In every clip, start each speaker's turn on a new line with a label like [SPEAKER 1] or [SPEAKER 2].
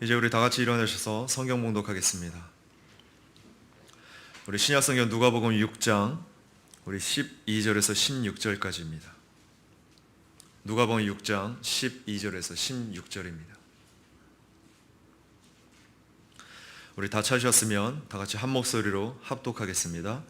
[SPEAKER 1] 이제 우리 다 같이 일어나셔서 성경 봉독하겠습니다. 우리 신약성경 누가복음 6장 우리 12절에서 16절까지입니다. 누가복음 6장 12절에서 16절입니다. 우리 다 찾으셨으면 다 같이 한 목소리로 합독하겠습니다.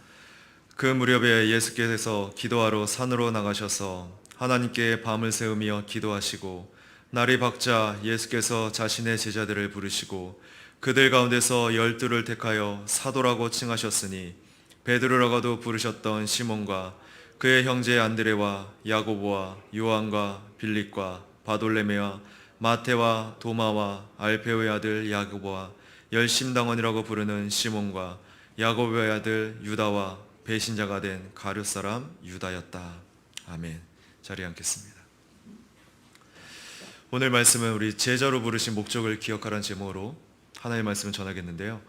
[SPEAKER 1] 그 무렵에 예수께서 기도하러 산으로 나가셔서 하나님께 밤을 새우며 기도하시고 날이 밝자 예수께서 자신의 제자들을 부르시고 그들 가운데서 12를 택하여 사도라고 칭하셨으니 베드로라고도 부르셨던 시몬과 그의 형제 안드레와 야고보와 요한과 빌립과 바돌레메와 마테와 도마와 알페오의 아들 야고보와 열심당원이라고 부르는 시몬과 야고보의 아들 유다와 배신자가 된 가룟 사람 유다였다. 아멘. 자리에 앉겠습니다. 오늘 말씀은 우리 제자로 부르신 목적을 기억하라는 제목으로 하나님의 말씀을 전하겠는데요.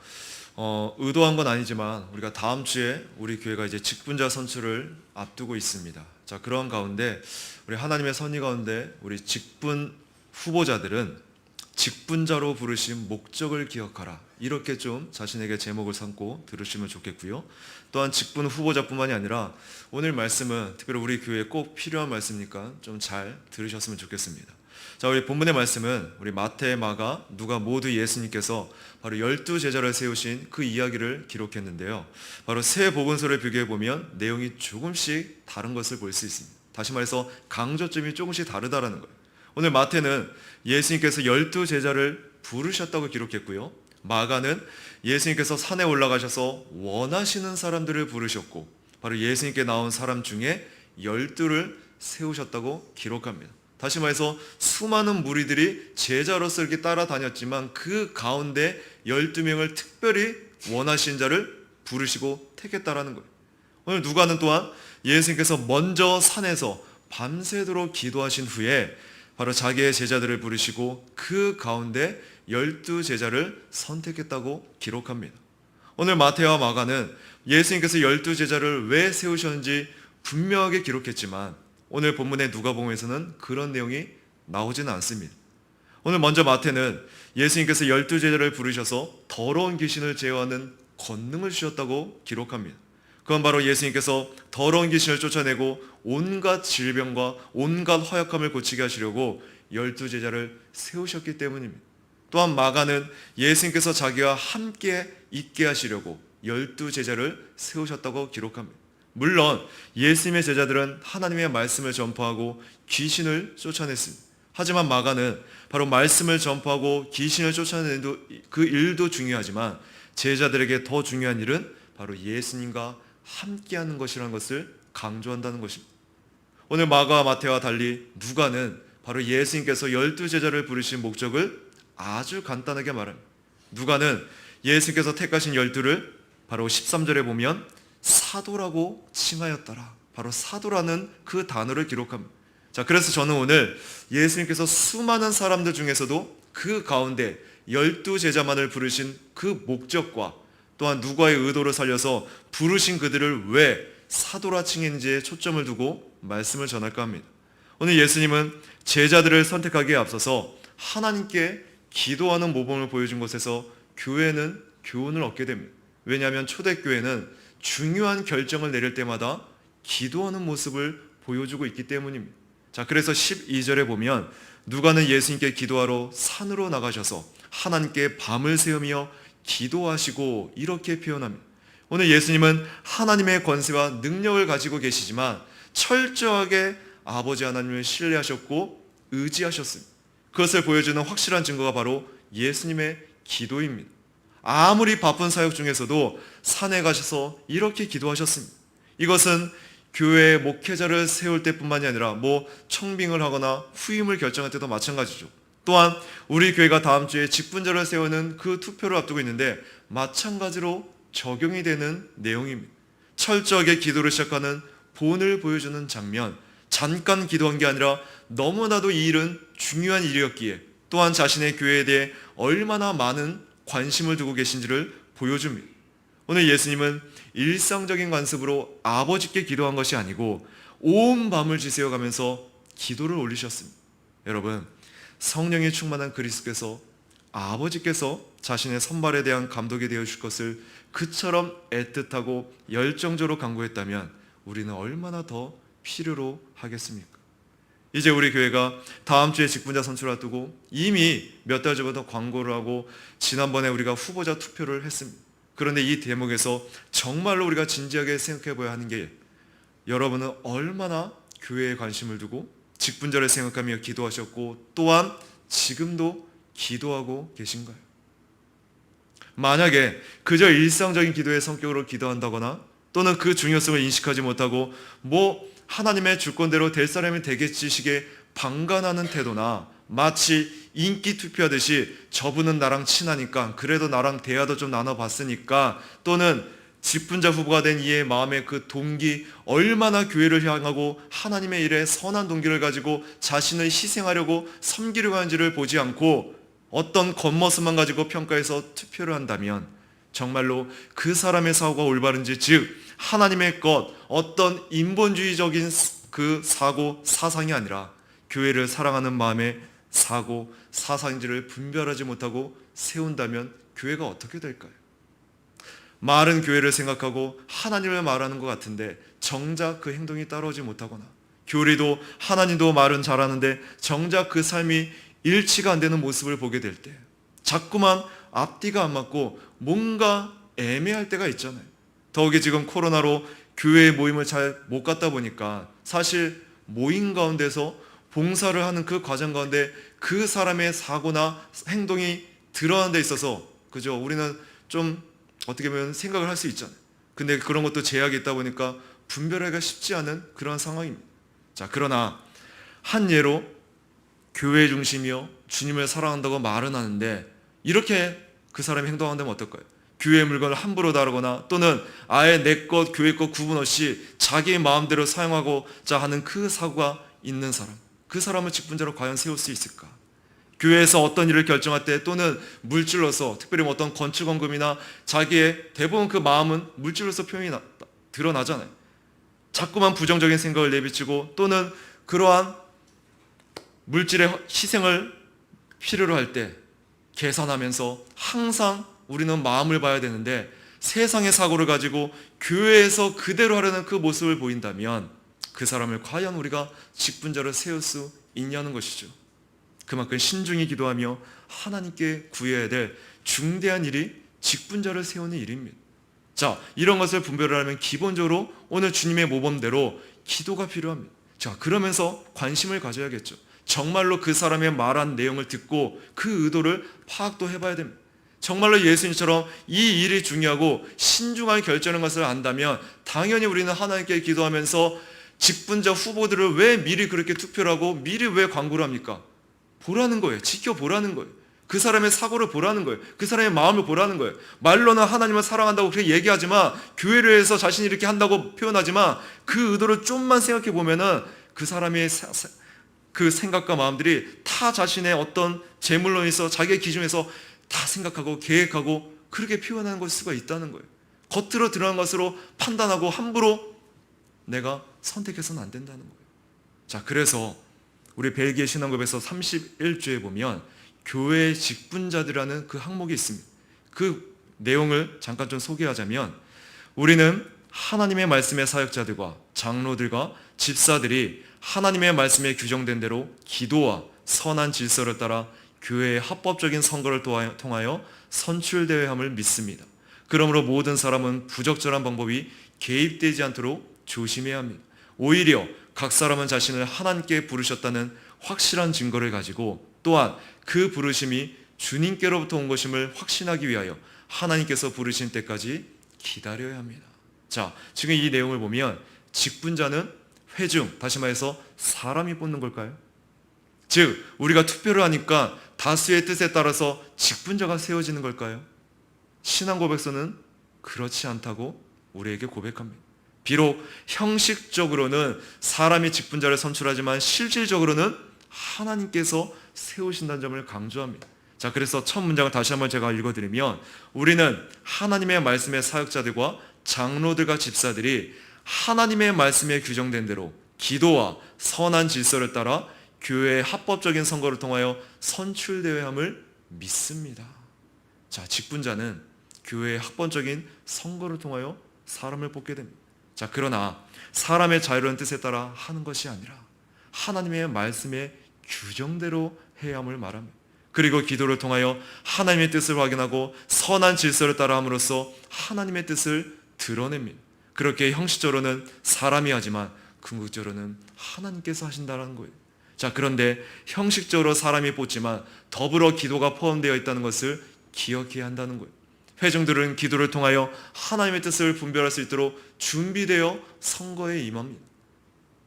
[SPEAKER 1] 의도한 건 아니지만 우리가 다음 주에 우리 교회가 이제 직분자 선출을 앞두고 있습니다. 자, 그런 가운데 우리 하나님의 선의 가운데 우리 직분 후보자들은 직분자로 부르신 목적을 기억하라. 이렇게 좀 자신에게 제목을 삼고 들으시면 좋겠고요. 또한 직분 후보자뿐만이 아니라 오늘 말씀은 특별히 우리 교회에 꼭 필요한 말씀이니까 좀 잘 들으셨으면 좋겠습니다. 자, 우리 본문의 말씀은 우리 마태, 마가, 누가 모두 예수님께서 바로 12제자를 세우신 그 이야기를 기록했는데요. 바로 세 복음서를 비교해 보면 내용이 조금씩 다른 것을 볼 수 있습니다. 다시 말해서 강조점이 조금씩 다르다라는 거예요. 오늘 마태는 예수님께서 12제자를 부르셨다고 기록했고요. 마가는 예수님께서 산에 올라가셔서 원하시는 사람들을 부르셨고 바로 예수님께 나온 사람 중에 12를 세우셨다고 기록합니다. 다시 말해서 수많은 무리들이 제자로서 이렇게 따라다녔지만 그 가운데 12명을 특별히 원하신 자를 부르시고 택했다라는 거예요. 오늘 누가는 또한 예수님께서 먼저 산에서 밤새도록 기도하신 후에 바로 자기의 제자들을 부르시고 그 가운데 12제자를 선택했다고 기록합니다. 오늘 마태와 마가는 예수님께서 12제자를 왜 세우셨는지 분명하게 기록했지만 오늘 본문의 누가복음에서는 그런 내용이 나오지는 않습니다. 오늘 먼저 마태는 예수님께서 12제자를 부르셔서 더러운 귀신을 제어하는 권능을 주셨다고 기록합니다. 그건 바로 예수님께서 더러운 귀신을 쫓아내고 온갖 질병과 온갖 허약함을 고치게 하시려고 12제자를 세우셨기 때문입니다. 또한 마가는 예수님께서 자기와 함께 있게 하시려고 12제자를 세우셨다고 기록합니다. 물론 예수님의 제자들은 하나님의 말씀을 전파하고 귀신을 쫓아냈습니다. 하지만 마가는 바로 말씀을 전파하고 귀신을 쫓아내는 그 일도 중요하지만 제자들에게 더 중요한 일은 바로 예수님과 함께하는 것이라는 것을 강조한다는 것입니다. 오늘 마가와 마태와 달리 누가는 바로 예수님께서 12제자를 부르신 목적을 아주 간단하게 말합니다. 누가는 예수님께서 택하신 12를 바로 13절에 보면 사도라고 칭하였더라. 바로 사도라는 그 단어를 기록합니다. 자, 그래서 저는 오늘 예수님께서 수많은 사람들 중에서도 그 가운데 12제자만을 부르신 그 목적과 또한 누가의 의도를 살려서 부르신 그들을 왜 사도라 칭했는지에 초점을 두고 말씀을 전할까 합니다. 오늘 예수님은 제자들을 선택하기에 앞서서 하나님께 기도하는 모범을 보여준 곳에서 교회는 교훈을 얻게 됩니다. 왜냐하면 초대교회는 중요한 결정을 내릴 때마다 기도하는 모습을 보여주고 있기 때문입니다. 자, 그래서 12절에 보면 누가는 예수님께 기도하러 산으로 나가셔서 하나님께 밤을 새우며 기도하시고 이렇게 표현합니다. 오늘 예수님은 하나님의 권세와 능력을 가지고 계시지만 철저하게 아버지 하나님을 신뢰하셨고 의지하셨습니다. 그것을 보여주는 확실한 증거가 바로 예수님의 기도입니다. 아무리 바쁜 사역 중에서도 산에 가셔서 이렇게 기도하셨습니다. 이것은 교회의 목회자를 세울 때뿐만이 아니라 청빙을 하거나 후임을 결정할 때도 마찬가지죠. 또한 우리 교회가 다음 주에 직분자를 세우는 그 투표를 앞두고 있는데 마찬가지로 적용이 되는 내용입니다. 철저하게 기도를 시작하는 본을 보여주는 장면, 잠깐 기도한 게 아니라 너무나도 이 일은 중요한 일이었기에 또한 자신의 교회에 대해 얼마나 많은 관심을 두고 계신지를 보여줍니다. 오늘 예수님은 일상적인 관습으로 아버지께 기도한 것이 아니고 온 밤을 지새워가면서 기도를 올리셨습니다. 여러분, 성령이 충만한 그리스도께서 아버지께서 자신의 선발에 대한 감독이 되어주실 것을 그처럼 애틋하고 열정적으로 간구했다면 우리는 얼마나 더 필요로 하겠습니까? 이제 우리 교회가 다음 주에 직분자 선출을 앞두고 이미 몇 달 전부터 광고를 하고 지난번에 우리가 후보자 투표를 했습니다. 그런데 이 대목에서 정말로 우리가 진지하게 생각해 봐야 하는 게, 여러분은 얼마나 교회에 관심을 두고 직분자를 생각하며 기도하셨고 또한 지금도 기도하고 계신가요? 만약에 그저 일상적인 기도의 성격으로 기도한다거나 또는 그 중요성을 인식하지 못하고 하나님의 주권대로 될 사람이 되겠지식의 방관하는 태도나 마치 인기 투표하듯이 저분은 나랑 친하니까 그래도 나랑 대화도 좀 나눠봤으니까, 또는 직분자 후보가 된 이의 마음의 그 동기, 얼마나 교회를 향하고 하나님의 일에 선한 동기를 가지고 자신을 희생하려고 섬기려고 하는지를 보지 않고 어떤 겉모습만 가지고 평가해서 투표를 한다면 정말로 그 사람의 사고가 올바른지, 즉 하나님의 것, 어떤 인본주의적인 그 사고, 사상이 아니라 교회를 사랑하는 마음의 사고, 사상인지를 분별하지 못하고 세운다면 교회가 어떻게 될까요? 말은 교회를 생각하고 하나님을 말하는 것 같은데 정작 그 행동이 따라오지 못하거나, 교리도 하나님도 말은 잘하는데 정작 그 삶이 일치가 안 되는 모습을 보게 될 때 자꾸만 앞뒤가 안 맞고 뭔가 애매할 때가 있잖아요. 더욱이 지금 코로나로 교회 모임을 잘 못 갔다 보니까 사실 모임 가운데서 봉사를 하는 그 과정 가운데 그 사람의 사고나 행동이 드러나는 데 있어서 그죠? 우리는 좀 어떻게 보면 생각을 할 수 있잖아요. 근데 그런 것도 제약이 있다 보니까 분별하기가 쉽지 않은 그런 상황입니다. 자, 그러나 한 예로 교회 중심이요 주님을 사랑한다고 말은 하는데 이렇게 그 사람이 행동한다면 어떨까요? 교회의 물건을 함부로 다루거나 또는 아예 내 것, 교회 것 구분 없이 자기의 마음대로 사용하고자 하는 그 사고가 있는 사람, 그 사람을 직분자로 과연 세울 수 있을까? 교회에서 어떤 일을 결정할 때 또는 물질로서, 특별히 어떤 건축원금이나 자기의 대부분 그 마음은 물질로서 표현이 드러나잖아요. 자꾸만 부정적인 생각을 내비치고 또는 그러한 물질의 희생을 필요로 할 때 계산하면서 항상 우리는 마음을 봐야 되는데 세상의 사고를 가지고 교회에서 그대로 하려는 그 모습을 보인다면 그 사람을 과연 우리가 직분자로 세울 수 있냐는 것이죠. 그만큼 신중히 기도하며 하나님께 구해야 될 중대한 일이 직분자를 세우는 일입니다. 자, 이런 것을 분별을 하면 기본적으로 오늘 주님의 모범대로 기도가 필요합니다. 자, 그러면서 관심을 가져야겠죠. 정말로 그 사람의 말한 내용을 듣고 그 의도를 파악도 해봐야 됩니다. 정말로 예수님처럼 이 일이 중요하고 신중하게 결정하는 것을 안다면 당연히 우리는 하나님께 기도하면서 직분자 후보들을 왜 미리 그렇게 투표를 하고 미리 왜 광고를 합니까? 보라는 거예요. 지켜보라는 거예요. 그 사람의 사고를 보라는 거예요. 그 사람의 마음을 보라는 거예요. 말로는 하나님을 사랑한다고 그렇게 얘기하지만, 교회를 해서 자신이 이렇게 한다고 표현하지만 그 의도를 좀만 생각해 보면은 그 사람의 그 생각과 마음들이 타 자신의 어떤 재물론에서 자기의 기준에서 다 생각하고 계획하고 그렇게 표현하는 걸 수가 있다는 거예요. 겉으로 드러난 것으로 판단하고 함부로 내가 선택해서는 안 된다는 거예요. 자, 그래서 우리 벨기에 신앙급에서 31조에 보면 교회 직분자들이라는 그 항목이 있습니다. 그 내용을 잠깐 좀 소개하자면, 우리는 하나님의 말씀의 사역자들과 장로들과 집사들이 하나님의 말씀에 규정된 대로 기도와 선한 질서를 따라 교회의 합법적인 선거를 통하여 선출되어야 함을 믿습니다. 그러므로 모든 사람은 부적절한 방법이 개입되지 않도록 조심해야 합니다. 오히려 각 사람은 자신을 하나님께 부르셨다는 확실한 증거를 가지고 또한 그 부르심이 주님께로부터 온 것임을 확신하기 위하여 하나님께서 부르신 때까지 기다려야 합니다. 자, 지금 이 내용을 보면 직분자는 회중, 다시 말해서 사람이 뽑는 걸까요? 즉 우리가 투표를 하니까 다수의 뜻에 따라서 직분자가 세워지는 걸까요? 신앙 고백서는 그렇지 않다고 우리에게 고백합니다. 비록 형식적으로는 사람이 직분자를 선출하지만 실질적으로는 하나님께서 세우신다는 점을 강조합니다. 자, 그래서 첫 문장을 다시 한번 제가 읽어드리면, 우리는 하나님의 말씀의 사역자들과 장로들과 집사들이 하나님의 말씀에 규정된 대로 기도와 선한 질서를 따라 교회의 합법적인 선거를 통하여 선출되어야 함을 믿습니다. 자, 직분자는 교회의 학번적인 선거를 통하여 사람을 뽑게 됩니다. 자, 그러나 사람의 자유로운 뜻에 따라 하는 것이 아니라 하나님의 말씀의 규정대로 해야 함을 말합니다. 그리고 기도를 통하여 하나님의 뜻을 확인하고 선한 질서를 따라 함으로써 하나님의 뜻을 드러냅니다. 그렇게 형식적으로는 사람이 하지만 궁극적으로는 하나님께서 하신다는 거예요. 자, 그런데 형식적으로 사람이 뽑지만 더불어 기도가 포함되어 있다는 것을 기억해야 한다는 거예요. 회중들은 기도를 통하여 하나님의 뜻을 분별할 수 있도록 준비되어 선거에 임합니다.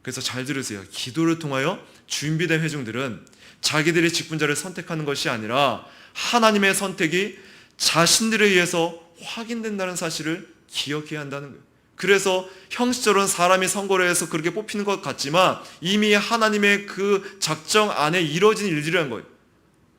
[SPEAKER 1] 그래서 잘 들으세요. 기도를 통하여 준비된 회중들은 자기들이 직분자를 선택하는 것이 아니라 하나님의 선택이 자신들에 의해서 확인된다는 사실을 기억해야 한다는 거예요. 그래서 형식적으로는 사람이 선거를 해서 그렇게 뽑히는 것 같지만 이미 하나님의 그 작정 안에 이루어진 일들이라는 거예요.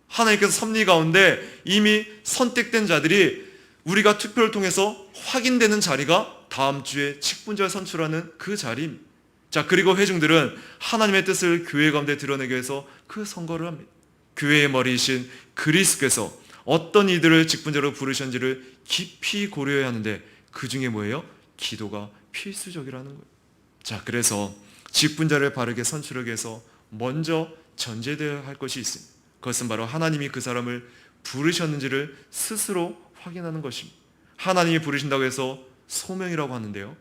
[SPEAKER 1] 하나님께서 섭리 가운데 이미 선택된 자들이 우리가 투표를 통해서 확인되는 자리가 다음 주에 직분자를 선출하는 그 자리입니다. 자, 그리고 회중들은 하나님의 뜻을 교회 가운데 드러내기 위해서 그 선거를 합니다. 교회의 머리이신 그리스도께서 어떤 이들을 직분자로 부르셨는지를 깊이 고려해야 하는데 그 중에 뭐예요? 기도가 필수적이라는 거예요. 자, 그래서 직분자를 바르게 선출하기 위해서 먼저 전제되어야 할 것이 있습니다. 그것은 바로 하나님이 그 사람을 부르셨는지를 스스로 확인하는 것입니다. 하나님이 부르신다고 해서 소명이라고 하는데요,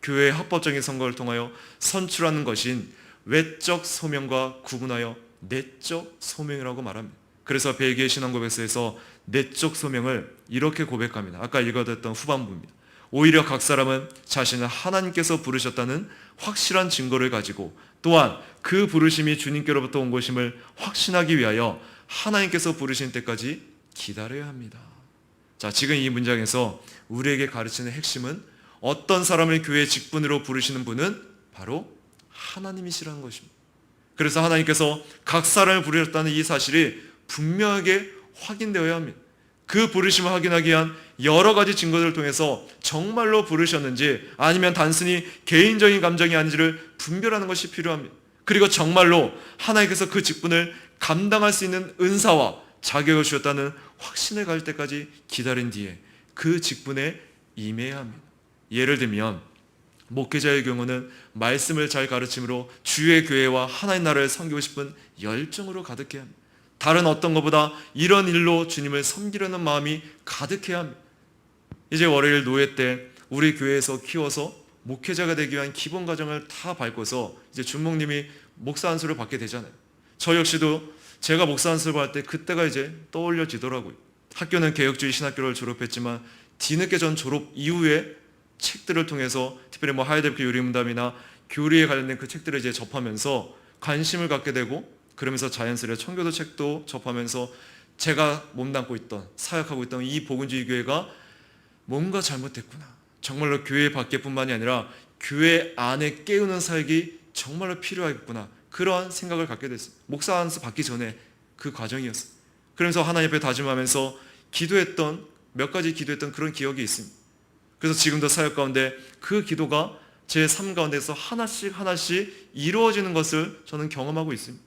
[SPEAKER 1] 교회의 합법적인 선거를 통하여 선출하는 것인 외적 소명과 구분하여 내적 소명이라고 말합니다. 그래서 벨기에 신앙고백서에서 내적 소명을 이렇게 고백합니다. 아까 읽어드렸던 후반부입니다. 오히려 각 사람은 자신을 하나님께서 부르셨다는 확실한 증거를 가지고 또한 그 부르심이 주님께로부터 온 것임을 확신하기 위하여 하나님께서 부르신 때까지 기다려야 합니다. 자, 지금 이 문장에서 우리에게 가르치는 핵심은 어떤 사람을 교회 직분으로 부르시는 분은 바로 하나님이시라는 것입니다. 그래서 하나님께서 각 사람을 부르셨다는 이 사실이 분명하게 확인되어야 합니다. 그 부르심을 확인하기 위한 여러 가지 증거들을 통해서 정말로 부르셨는지 아니면 단순히 개인적인 감정이 아닌지를 분별하는 것이 필요합니다. 그리고 정말로 하나님께서 그 직분을 감당할 수 있는 은사와 자격을 주셨다는 확신을 가질 때까지 기다린 뒤에 그 직분에 임해야 합니다. 예를 들면 목회자의 경우는 말씀을 잘 가르침으로 주의 교회와 하나님 나라를 섬기고 싶은 열정으로 가득해야 합니다. 다른 어떤 것보다 이런 일로 주님을 섬기려는 마음이 가득해야 합니다. 이제 월요일 노예 때 우리 교회에서 키워서 목회자가 되기 위한 기본 과정을 다 밟고서 이제 준목님이 목사 안수를 받게 되잖아요. 저 역시도 제가 목사 안수를 받을 때 그때가 이제 떠올려지더라고요. 학교는 개혁주의 신학교를 졸업했지만 뒤늦게 전 졸업 이후에 책들을 통해서 특별히 하이델베르크 요리문답이나 교리에 관련된 그 책들을 이제 접하면서 관심을 갖게 되고, 그러면서 자연스레 청교도 책도 접하면서 제가 몸담고 있던, 사역하고 있던 이 복음주의 교회가 뭔가 잘못됐구나, 정말로 교회 밖에뿐만이 아니라 교회 안에 깨우는 사역이 정말로 필요하겠구나, 그러한 생각을 갖게 됐어요. 목사 안수 받기 전에 그 과정이었어요. 그러면서 하나님 앞에 다짐하면서 기도했던, 몇 가지 기도했던 그런 기억이 있습니다. 그래서 지금도 사역 가운데 그 기도가 제 삶 가운데서 하나씩 하나씩 이루어지는 것을 저는 경험하고 있습니다.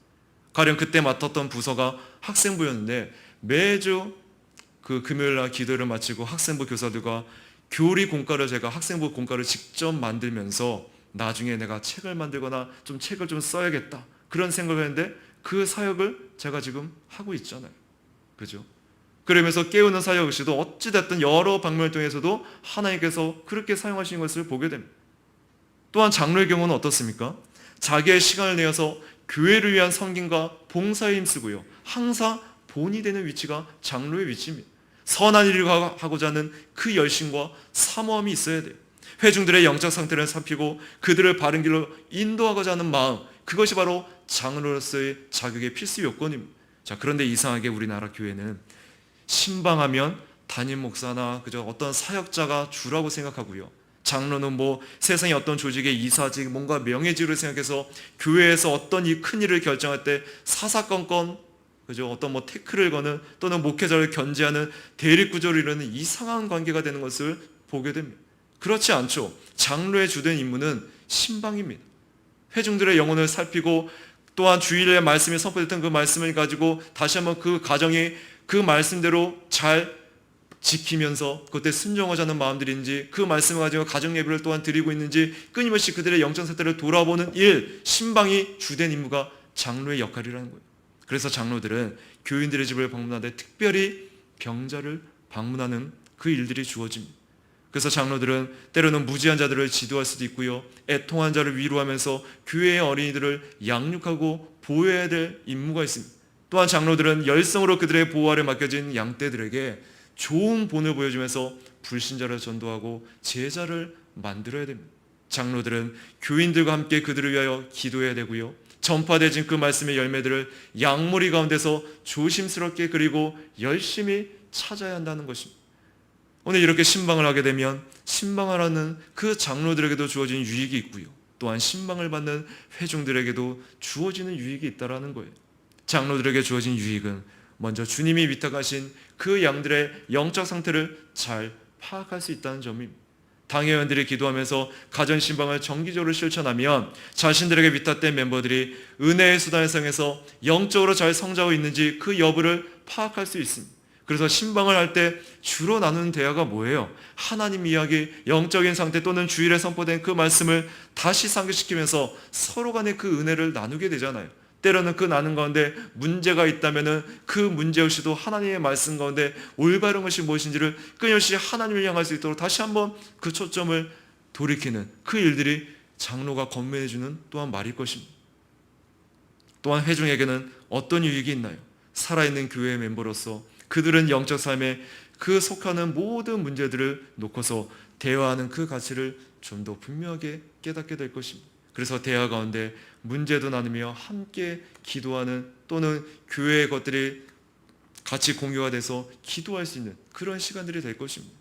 [SPEAKER 1] 가령 그때 맡았던 부서가 학생부였는데 매주 그 금요일날 기도를 마치고 학생부 교사들과 교리 공과를, 제가 학생부 공과를 직접 만들면서 나중에 내가 책을 만들거나 좀 책을 좀 써야겠다, 그런 생각을 했는데 그 사역을 제가 지금 하고 있잖아요. 그죠? 그러면서 깨우는 사역 역시도 어찌됐든 여러 방면을 통해서도 하나님께서 그렇게 사용하시는 것을 보게 됩니다. 또한 장로의 경우는 어떻습니까? 자기의 시간을 내어서 교회를 위한 섬김과 봉사에 힘쓰고요, 항상 본이 되는 위치가 장로의 위치입니다. 선한 일을 하고자 하는 그 열심과 사모함이 있어야 돼요. 회중들의 영적 상태를 살피고 그들을 바른 길로 인도하고자 하는 마음, 그것이 바로 장로로서의 자격의 필수 요건입니다. 자, 그런데 이상하게 우리나라 교회는 신방하면 담임 목사나 그저 어떤 사역자가 주라고 생각하고요, 장로는 세상의 어떤 조직의 이사직, 뭔가 명예직으로 생각해서 교회에서 어떤 이 큰 일을 결정할 때 사사건건, 그죠, 어떤 태클을 거는, 또는 목회자를 견제하는 대립구조를 이루는 이상한 관계가 되는 것을 보게 됩니다. 그렇지 않죠. 장로의 주된 임무는 신방입니다. 회중들의 영혼을 살피고 또한 주일에 말씀이 선포됐던 그 말씀을 가지고 다시 한번 그 가정이 그 말씀대로 잘 지키면서 그때 순종하자 하는 마음들인지, 그 말씀을 가지고 가정 예배를 또한 드리고 있는지, 끊임없이 그들의 영적 상태를 돌아보는 일, 신방이 주된 임무가 장로의 역할이라는 거예요. 그래서 장로들은 교인들의 집을 방문하되 특별히 병자를 방문하는 그 일들이 주어집니다. 그래서 장로들은 때로는 무지한 자들을 지도할 수도 있고요, 애통한 자를 위로하면서 교회의 어린이들을 양육하고 보호해야 될 임무가 있습니다. 또한 장로들은 열성으로 그들의 보호 아래 맡겨진 양떼들에게 좋은 본을 보여주면서 불신자를 전도하고 제자를 만들어야 됩니다. 장로들은 교인들과 함께 그들을 위하여 기도해야 되고요, 전파되진 그 말씀의 열매들을 양무리 가운데서 조심스럽게 그리고 열심히 찾아야 한다는 것입니다. 오늘 이렇게 신방을 하게 되면 신방하라는 그 장로들에게도 주어진 유익이 있고요, 또한 신방을 받는 회중들에게도 주어지는 유익이 있다는 거예요. 장로들에게 주어진 유익은 먼저 주님이 위탁하신 그 양들의 영적 상태를 잘 파악할 수 있다는 점입니다. 당회원들이 기도하면서 가정신방을 정기적으로 실천하면 자신들에게 위탁된 멤버들이 은혜의 수단을 사용해서 영적으로 잘 성장하고 있는지 그 여부를 파악할 수 있습니다. 그래서 신방을 할 때 주로 나누는 대화가 뭐예요? 하나님 이야기, 영적인 상태 또는 주일에 선포된 그 말씀을 다시 상기시키면서 서로 간에 그 은혜를 나누게 되잖아요. 때로는 그 나눔 가운데 문제가 있다면 그 문제 역시도 하나님의 말씀 가운데 올바른 것이 무엇인지를 끊임없이 하나님을 향할 수 있도록 다시 한번 그 초점을 돌이키는 그 일들이 장로가 건면해주는 또한 말일 것입니다. 또한 회중에게는 어떤 유익이 있나요? 살아있는 교회의 멤버로서 그들은 영적 삶에 그 속하는 모든 문제들을 놓고서 대화하는 그 가치를 좀 더 분명하게 깨닫게 될 것입니다. 그래서 대화 가운데 문제도 나누며 함께 기도하는, 또는 교회의 것들이 같이 공유가 돼서 기도할 수 있는 그런 시간들이 될 것입니다.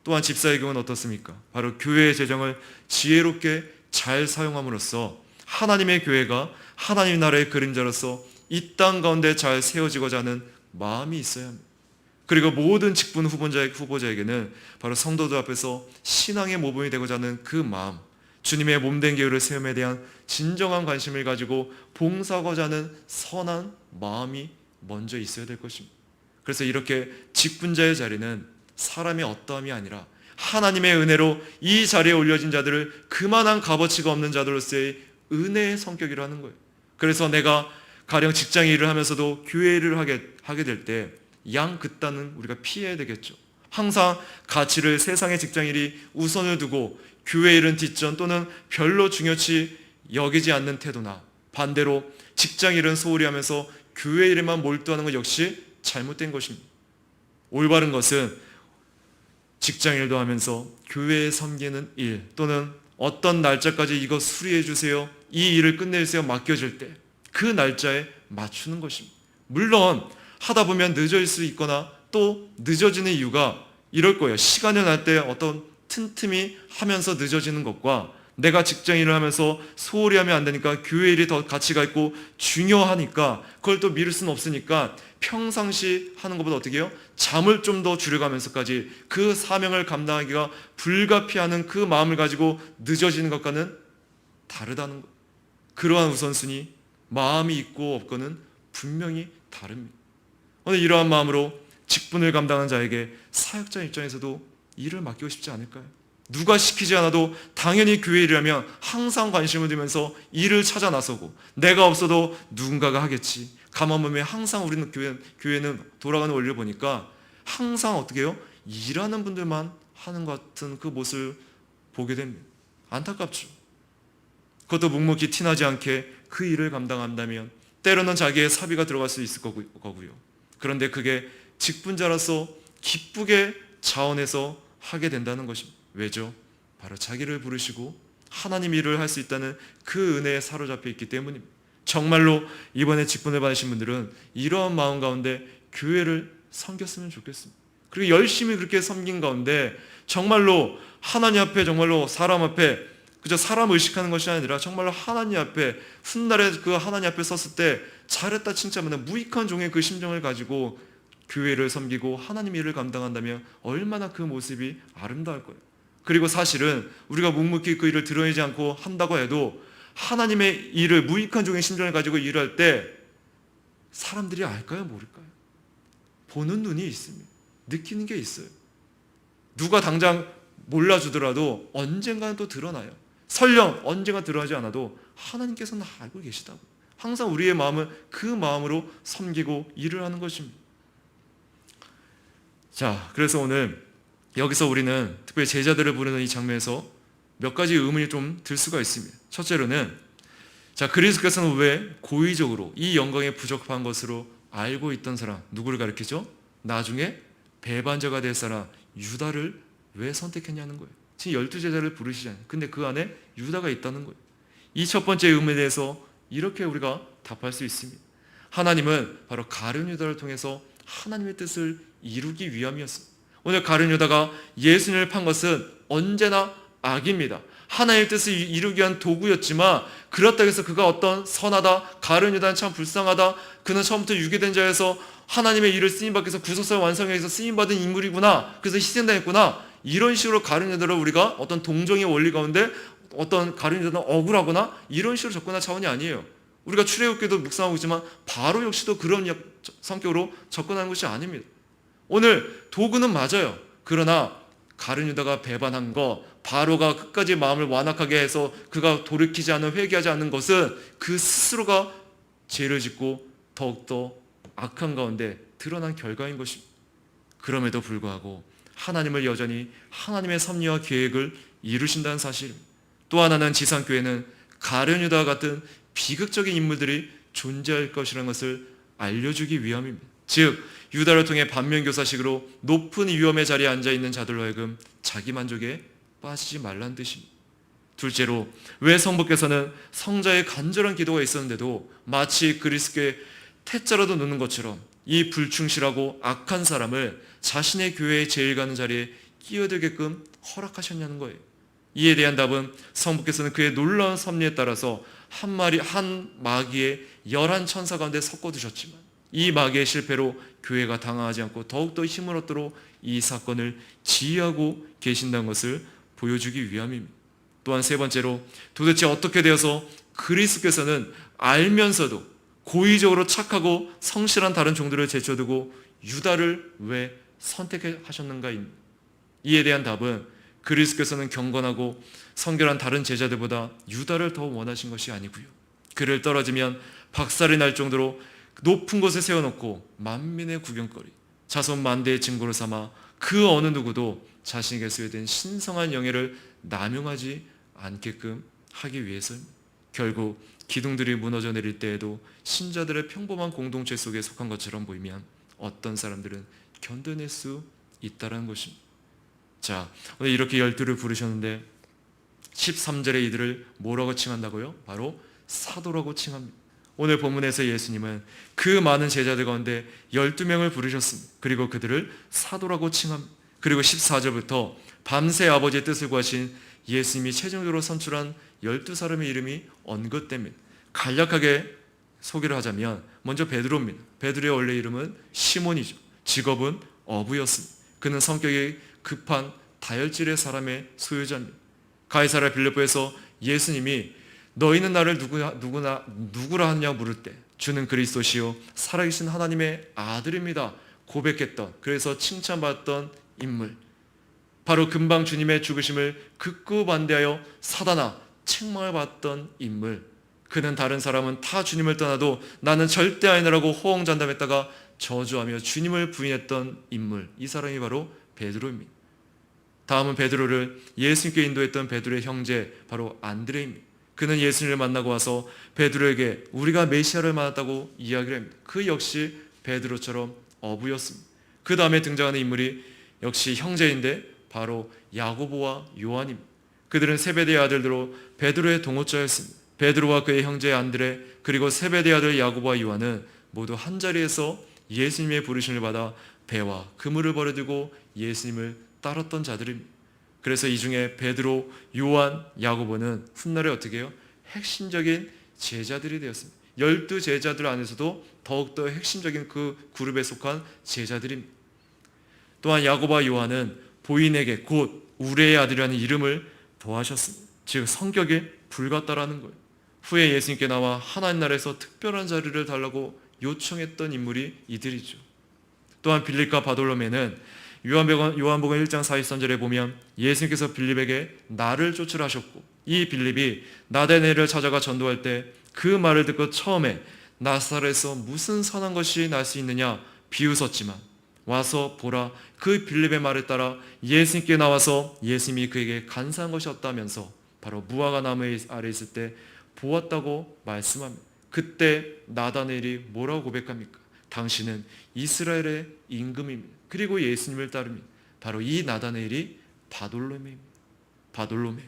[SPEAKER 1] 또한 집사의 경우는 어떻습니까? 바로 교회의 재정을 지혜롭게 잘 사용함으로써 하나님의 교회가 하나님 나라의 그림자로서 이 땅 가운데 잘 세워지고자 하는 마음이 있어야 합니다. 그리고 모든 직분 후보자에게는 바로 성도들 앞에서 신앙의 모범이 되고자 하는 그 마음, 주님의 몸된 교회를 세움에 대한 진정한 관심을 가지고 봉사하고자 하는 선한 마음이 먼저 있어야 될 것입니다. 그래서 이렇게 직분자의 자리는 사람의 어떠함이 아니라 하나님의 은혜로 이 자리에 올려진 자들을 그만한 값어치가 없는 자들로서의 은혜의 성격이라는 거예요. 그래서 내가 가령 직장 일을 하면서도 교회 일을 하게 될 때 양 그따는 우리가 피해야 되겠죠. 항상 가치를 세상의 직장 일이 우선을 두고 교회 일은 뒷전 또는 별로 중요치 여기지 않는 태도나, 반대로 직장 일은 소홀히 하면서 교회 일에만 몰두하는 것 역시 잘못된 것입니다. 올바른 것은 직장 일도 하면서 교회에 섬기는 일, 또는 어떤 날짜까지 이거 수리해 주세요, 이 일을 끝내주세요 맡겨질 때 그 날짜에 맞추는 것입니다. 물론 하다 보면 늦어질 수 있거나 또 늦어지는 이유가 이럴 거예요. 시간을 날 때 어떤 틈틈이 하면서 늦어지는 것과 내가 직장 일을 하면서 소홀히 하면 안 되니까 교회 일이 더 가치가 있고 중요하니까 그걸 또 미룰 수는 없으니까 평상시 하는 것보다 어떻게 해요? 잠을 좀 더 줄여가면서까지 그 사명을 감당하기가 불가피하는 그 마음을 가지고 늦어지는 것과는 다르다는 것. 그러한 우선순위, 마음이 있고 없고는 분명히 다릅니다. 오늘 이러한 마음으로 직분을 감당하는 자에게 사역자 입장에서도 일을 맡기고 싶지 않을까요? 누가 시키지 않아도 당연히 교회 일이라면 항상 관심을 두면서 일을 찾아 나서고, 내가 없어도 누군가가 하겠지. 가만 보면 항상 우리는 교회는 돌아가는 원리를 보니까 항상 어떻게 해요? 일하는 분들만 하는 것 같은 그 모습을 보게 됩니다. 안타깝죠. 그것도 묵묵히 티나지 않게 그 일을 감당한다면 때로는 자기의 사비가 들어갈 수 있을 거고요. 그런데 그게 직분자로서 기쁘게 자원해서 하게 된다는 것입니다. 왜죠? 바로 자기를 부르시고 하나님 일을 할 수 있다는 그 은혜에 사로잡혀 있기 때문입니다. 정말로 이번에 직분을 받으신 분들은 이러한 마음 가운데 교회를 섬겼으면 좋겠습니다. 그리고 열심히 그렇게 섬긴 가운데 정말로 하나님 앞에, 정말로 사람 앞에, 그저 사람 의식하는 것이 아니라 정말로 하나님 앞에, 훗날에 그 하나님 앞에 섰을 때 잘했다 칭찬하는 무익한 종의 그 심정을 가지고 교회를 섬기고 하나님 일을 감당한다면 얼마나 그 모습이 아름다울 거예요. 그리고 사실은 우리가 묵묵히 그 일을 드러내지 않고 한다고 해도 하나님의 일을, 무익한 종의 심정을 가지고 일할 때 사람들이 알까요? 모를까요? 보는 눈이 있습니다. 느끼는 게 있어요. 누가 당장 몰라주더라도 언젠가는 또 드러나요. 설령 언젠가 드러나지 않아도 하나님께서는 알고 계시다고. 항상 우리의 마음은 그 마음으로 섬기고 일을 하는 것입니다. 자, 그래서 오늘 여기서 우리는 특별히 제자들을 부르는 이 장면에서 몇 가지 의문이 좀 들 수가 있습니다. 첫째로는, 자, 그리스도께서는 왜 고의적으로 이 영광에 부적합한 것으로 알고 있던 사람, 누구를 가리키죠? 나중에 배반자가 될 사람 유다를 왜 선택했냐는 거예요. 지금 12제자를 부르시잖아요. 근데 그 안에 유다가 있다는 거예요. 이 첫 번째 의문에 대해서 이렇게 우리가 답할 수 있습니다. 하나님은 바로 가룟 유다를 통해서 하나님의 뜻을 이루기 위함이었습니다. 오늘 가룟 유다가 예수님을 판 것은 언제나 악입니다. 하나님의 뜻을 이루기 위한 도구였지만, 그렇다고 해서 그가 어떤 선하다, 가룟 유다는 참 불쌍하다, 그는 처음부터 유괴된 자에서 하나님의 일을 쓰임받기 위해서 구속사를 완성하기 위해서 쓰임받은 인물이구나, 그래서 희생당했구나, 이런 식으로 가룟 유다를 우리가 어떤 동정의 원리 가운데 어떤 가룟 유다는 억울하거나 이런 식으로 접근할 차원이 아니에요. 우리가 출애굽기도 묵상하고 있지만 바로 역시도 그런 성격으로 접근하는 것이 아닙니다. 오늘 도구는 맞아요. 그러나 가룟 유다가 배반한 거, 바로가 끝까지 마음을 완악하게 해서 그가 돌이키지 않은, 회개하지 않는 것은 그 스스로가 죄를 짓고 더욱더 악한 가운데 드러난 결과인 것입니다. 그럼에도 불구하고 하나님을 여전히 하나님의 섭리와 계획을 이루신다는 사실입니다. 또 하나는 지상교회는 가룟 유다와 같은 비극적인 인물들이 존재할 것이라는 것을 알려주기 위함입니다. 즉, 유다를 통해 반면교사식으로 높은 위험의 자리에 앉아있는 자들로 하여금 자기 만족에 빠지지 말라는 뜻입니다. 둘째로, 왜 성부께서는 성자의 간절한 기도가 있었는데도 마치 그리스도의 태자라도 놓는 것처럼 이 불충실하고 악한 사람을 자신의 교회의 제일 가는 자리에 끼어들게끔 허락하셨냐는 거예요. 이에 대한 답은 성부께서는 그의 놀라운 섭리에 따라서 한 마귀의 11천사 가운데 섞어두셨지만, 이 마귀의 실패로 교회가 당황하지 않고 더욱더 힘을 얻도록 이 사건을 지휘하고 계신다는 것을 보여주기 위함입니다. 또한 세 번째로, 도대체 어떻게 되어서 그리스도께서는 알면서도 고의적으로 착하고 성실한 다른 종들을 제쳐두고 유다를 왜 선택하셨는가입니다. 이에 대한 답은 그리스도께서는 경건하고 성결한 다른 제자들보다 유다를 더 원하신 것이 아니고요, 그를 떨어지면 박살이 날 정도로 높은 곳에 세워놓고 만민의 구경거리, 자손 만대의 증거로 삼아 그 어느 누구도 자신에게 소유된 신성한 영예를 남용하지 않게끔 하기 위해서입니다. 결국 기둥들이 무너져 내릴 때에도 신자들의 평범한 공동체 속에 속한 것처럼 보이면 어떤 사람들은 견뎌낼 수 있다는 것입니다. 자, 오늘 이렇게 12를 부르셨는데 13절에 이들을 뭐라고 칭한다고요? 바로 사도라고 칭합니다. 오늘 본문에서 예수님은 그 많은 제자들 가운데 12명을 부르셨습니다. 그리고 그들을 사도라고 칭합니다. 그리고 14절부터 밤새 아버지의 뜻을 구하신 예수님이 최종적으로 선출한 12사람의 이름이 언급됩니다. 간략하게 소개를 하자면 먼저 베드로입니다. 베드로의 원래 이름은 시몬이죠. 직업은 어부였습니다. 그는 성격이 급한 다혈질의 사람의 소유자입니다. 가이사랴 빌립보에서 예수님이 너희는 나를 누구라 하느냐 물을 때 주는 그리스도시요 살아계신 하나님의 아들입니다 고백했던, 그래서 칭찬받았던 인물, 바로 금방 주님의 죽으심을 극구 반대하여 사단아 책망을 받던 인물, 그는 다른 사람은 다 주님을 떠나도 나는 절대 아니라고 호언장담했다가 저주하며 주님을 부인했던 인물, 이 사람이 바로 베드로입니다. 다음은 베드로를 예수님께 인도했던 베드로의 형제, 바로 안드레입니다. 그는 예수님을 만나고 와서 베드로에게 우리가 메시아를 만났다고 이야기를 합니다. 그 역시 베드로처럼 어부였습니다. 그 다음에 등장하는 인물이 역시 형제인데 바로 야고보와 요한입니다. 그들은 세베대의 아들들로 베드로의 동호자였습니다. 베드로와 그의 형제 안드레, 그리고 세베대의 아들 야고보와 요한은 모두 한자리에서 예수님의 부르심을 받아 배와 그물을 버려두고 예수님을 따랐던 자들입니다. 그래서 이 중에 베드로, 요한, 야고보는 훗날에 어떻게 해요? 핵심적인 제자들이 되었습니다. 12제자들 안에서도 더욱더 핵심적인 그 그룹에 속한 제자들입니다. 또한 야고보와 요한은 보인에게 곧 우레의 아들이라는 이름을 더하셨습니다. 즉 성격이 불같다라는 거예요. 후에 예수님께 나와 하나님 나라에서 특별한 자리를 달라고 요청했던 인물이 이들이죠. 또한 빌립과 바돌로메는 요한복음 1장 43절에 보면 예수님께서 빌립에게 나를 쫓으라 하셨고, 이 빌립이 나다나엘을 찾아가 전도할 때 그 말을 듣고 처음에 나사렛에서 무슨 선한 것이 날 수 있느냐 비웃었지만 와서 보라, 그 빌립의 말에 따라 예수님께 나와서 예수님이 그에게 간사한 것이 없다면서 바로 무화과 나무 아래 있을 때 보았다고 말씀합니다. 그때 나다나엘이 뭐라고 고백합니까? 당신은 이스라엘의 임금입니다. 그리고 예수님을 따릅니다. 바로 이 나다나엘이 바돌로메입니다. 바돌로메.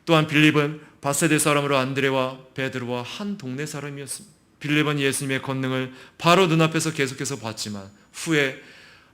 [SPEAKER 1] 또한 빌립은 바세대 사람으로 안드레와 베드로와 한 동네 사람이었습니다. 빌립은 예수님의 권능을 바로 눈앞에서 계속해서 봤지만 후에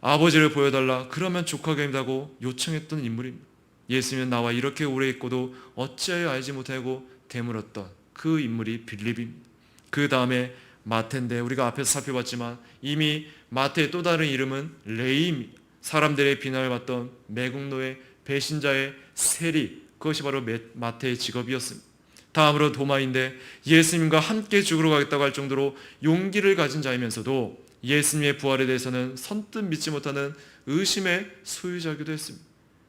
[SPEAKER 1] 아버지를 보여달라, 그러면 족하게 된다고 요청했던 인물입니다. 예수님은 나와 이렇게 오래 있고도 어찌하여 알지 못하고 되물었던 그 인물이 빌립입니다. 그 다음에 마태인데 우리가 앞에서 살펴봤지만 이미 마태의 또 다른 이름은 레위입니다. 사람들의 비난을 받던 매국노의 배신자의 세리, 그것이 바로 마태의 직업이었습니다. 다음으로 도마인데 예수님과 함께 죽으러 가겠다고 할 정도로 용기를 가진 자이면서도 예수님의 부활에 대해서는 선뜻 믿지 못하는 의심의 소유자이기도 했습니다.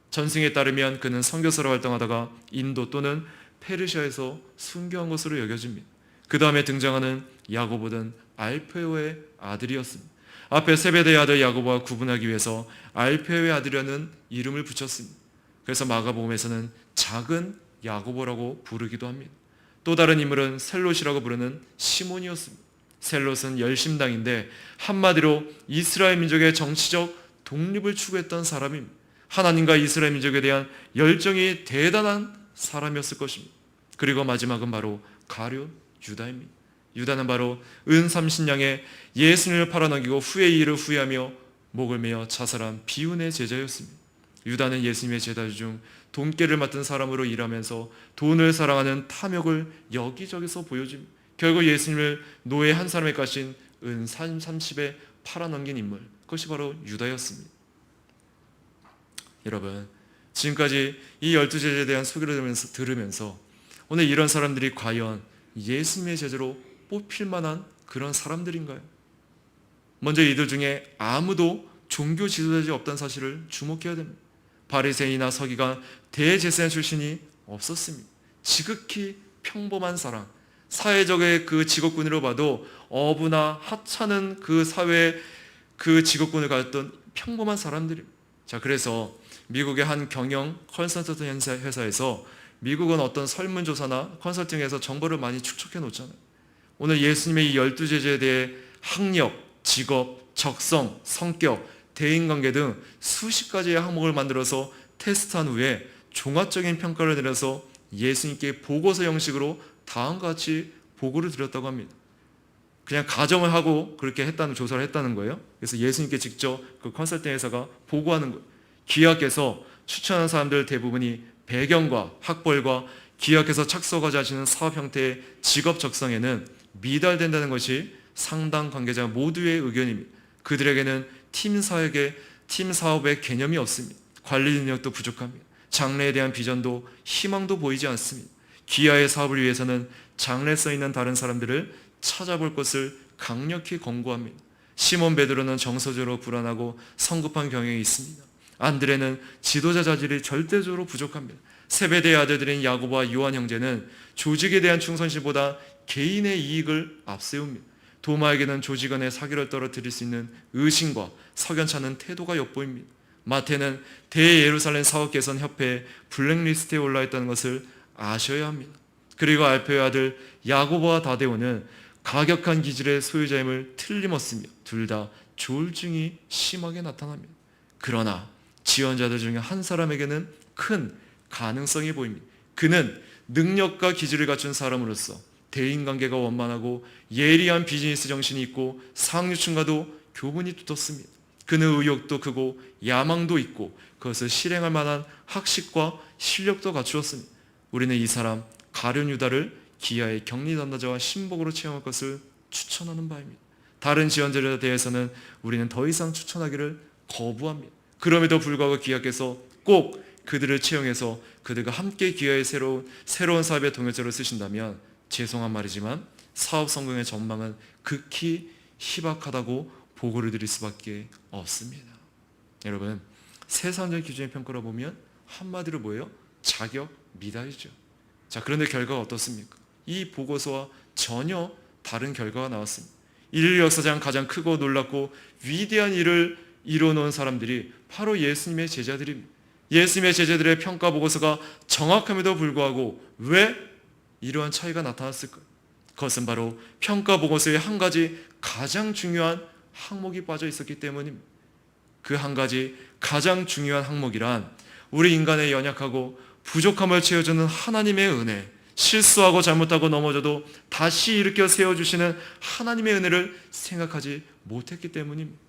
[SPEAKER 1] 전승에 따르면 그는 선교사로 활동하다가 인도 또는 페르시아에서 순교한 것으로 여겨집니다. 그 다음에 등장하는 야고보는 알페오의 아들이었습니다. 앞에 세베대의 아들 야고보와 구분하기 위해서 알페오의 아들이라는 이름을 붙였습니다. 그래서 마가복음에서는 작은 야고보라고 부르기도 합니다. 또 다른 인물은 셀롯이라고 부르는 시몬이었습니다. 셀롯은 열심당인데 한마디로 이스라엘 민족의 정치적 독립을 추구했던 사람입니다. 하나님과 이스라엘 민족에 대한 열정이 대단한 사람이었을 것입니다. 그리고 마지막은 바로 가룟 유다입니다. 유다는 바로 은30냥에 예수님을 팔아넘기고 후에 이 일을 후회하며 목을 메어 자살한 비운의 제자였습니다. 유다는 예수님의 제자들 중 돈깨를 맡은 사람으로 일하면서 돈을 사랑하는 탐욕을 여기저기서 보여줍니다. 결국 예수님을 노예 한 사람에 값인 은 30에 팔아넘긴 인물, 그것이 바로 유다였습니다. 여러분, 지금까지 이 12제자에 대한 소개를 들으면서 오늘 이런 사람들이 과연 예수님의 제자로 뽑힐 만한 그런 사람들인가요? 먼저 이들 중에 아무도 종교 지도자들이 없다는 사실을 주목해야 됩니다. 바리새인이나 서기관, 대제사장 출신이 없었습니다. 지극히 평범한 사람, 사회적의 그 직업군으로 봐도 어부나 하찮은 그 사회의 그 직업군을 가졌던 평범한 사람들입니다. 자, 그래서 미국의 한 경영 컨설턴트 회사에서 미국은 어떤 설문조사나 컨설팅에서 정보를 많이 축적해 놓잖아요. 오늘 예수님의 이 12제자에 대해 학력, 직업, 적성, 성격, 대인관계 등 수십 가지의 항목을 만들어서 테스트한 후에 종합적인 평가를 내려서 예수님께 보고서 형식으로 다음과 같이 보고를 드렸다고 합니다. 그냥 가정을 하고 그렇게 조사를 했다는 거예요. 그래서 예수님께 직접 그 컨설팅 회사가 보고하는 거예요. 기하께서 추천한 사람들 대부분이 배경과 학벌과 기하께서 착석하지 않으시는 사업 형태의 직업 적성에는 미달된다는 것이 상당 관계자 모두의 의견입니다. 그들에게는 팀 사업의 개념이 없습니다. 관리 능력도 부족합니다. 장래에 대한 비전도 희망도 보이지 않습니다. 기아의 사업을 위해서는 장래성 있는 다른 사람들을 찾아볼 것을 강력히 권고합니다. 시몬 베드로는 정서적으로 불안하고 성급한 경향이 있습니다. 안드레는 지도자 자질이 절대적으로 부족합니다. 세베대의 아들들인 야고보와 요한 형제는 조직에 대한 충성심보다 개인의 이익을 앞세웁니다. 도마에게는 조직 안에 사기를 떨어뜨릴 수 있는 의심과 석연치 않은 태도가 엿보입니다. 마태는 대예루살렘 사업 개선 협회의 블랙리스트에 올라 있다는 것을 아셔야 합니다. 그리고 알페의 아들 야고보와 다데오는 가격한 기질의 소유자임을 틀림없으며 둘 다 조울증이 심하게 나타납니다. 그러나 지원자들 중에 한 사람에게는 큰 가능성이 보입니다. 그는 능력과 기질을 갖춘 사람으로서 대인관계가 원만하고 예리한 비즈니스 정신이 있고 상류층과도 교분이 두텁습니다. 그는 의욕도 크고 야망도 있고 그것을 실행할 만한 학식과 실력도 갖추었습니다. 우리는 이 사람 가룟 유다를 기아의 격리 담당자와 신복으로 채용할 것을 추천하는 바입니다. 다른 지원자들에 대해서는 우리는 더 이상 추천하기를 거부합니다. 그럼에도 불구하고 기아께서 꼭 그들을 채용해서 그들과 함께 기아의 새로운 사업의 동역자로 쓰신다면 죄송한 말이지만 사업 성공의 전망은 극히 희박하다고 보고를 드릴 수밖에 없습니다. 여러분, 세상적 기준의 평가로 보면 한마디로 뭐예요? 자격 미달이죠. 자, 그런데 결과가 어떻습니까? 이 보고서와 전혀 다른 결과가 나왔습니다. 인류 역사상 가장 크고 놀랍고 위대한 일을 이뤄놓은 사람들이 바로 예수님의 제자들입니다. 예수님의 제자들의 평가 보고서가 정확함에도 불구하고 왜 이러한 차이가 나타났을까요? 그것은 바로 평가 보고서의 한 가지 가장 중요한 항목이 빠져 있었기 때문입니다. 그 한 가지 가장 중요한 항목이란 우리 인간의 연약하고 부족함을 채워주는 하나님의 은혜, 실수하고 잘못하고 넘어져도 다시 일으켜 세워주시는 하나님의 은혜를 생각하지 못했기 때문입니다.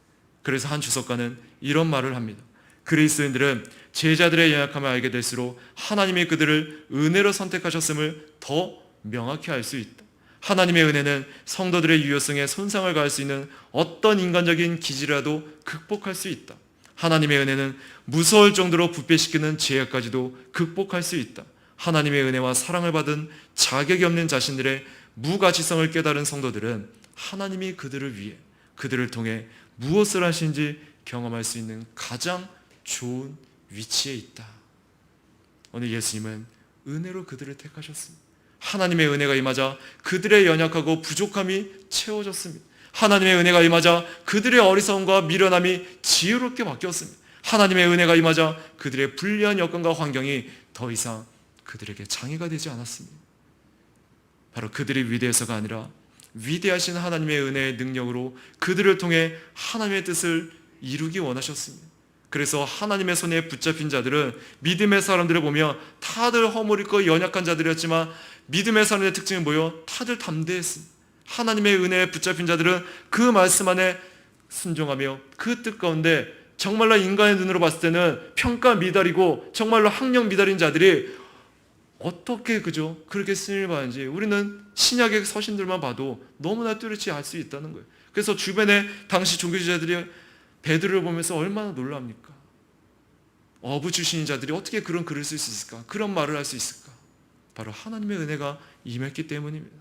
[SPEAKER 1] 그래서 한 주석가는 이런 말을 합니다. 그리스도인들은 제자들의 연약함을 알게 될수록 하나님이 그들을 은혜로 선택하셨음을 더 명확히 알 수 있다. 하나님의 은혜는 성도들의 유효성에 손상을 가할 수 있는 어떤 인간적인 기질이라도 극복할 수 있다. 하나님의 은혜는 무서울 정도로 부패시키는 죄악까지도 극복할 수 있다. 하나님의 은혜와 사랑을 받은 자격이 없는 자신들의 무가치성을 깨달은 성도들은 하나님이 그들을 위해, 그들을 통해 무엇을 하신지 경험할 수 있는 가장 좋은 위치에 있다. 오늘 예수님은 은혜로 그들을 택하셨습니다. 하나님의 은혜가 임하자 그들의 연약하고 부족함이 채워졌습니다. 하나님의 은혜가 임하자 그들의 어리석음과 미련함이 지혜롭게 바뀌었습니다. 하나님의 은혜가 임하자 그들의 불리한 여건과 환경이 더 이상 그들에게 장애가 되지 않았습니다. 바로 그들이 위대해서가 아니라 위대하신 하나님의 은혜의 능력으로 그들을 통해 하나님의 뜻을 이루기 원하셨습니다. 그래서 하나님의 손에 붙잡힌 자들은 믿음의 사람들을 보면 다들 허물있고 연약한 자들이었지만 믿음의 사람들의 특징은 뭐예요? 다들 담대했습니다. 하나님의 은혜에 붙잡힌 자들은 그 말씀 안에 순종하며 그 뜻 가운데 정말로 인간의 눈으로 봤을 때는 평가 미달이고 정말로 학력 미달인 자들이 어떻게 그죠? 그렇게 쓰임을 받는지 우리는 신약의 서신들만 봐도 너무나 뚜렷이 알 수 있다는 거예요. 그래서 주변에 당시 종교지자들이 베드로를 보면서 얼마나 놀랍니까? 어부 출신인 자들이 어떻게 그런 글을 쓸 수 있을까? 그런 말을 할 수 있을까? 바로 하나님의 은혜가 임했기 때문입니다.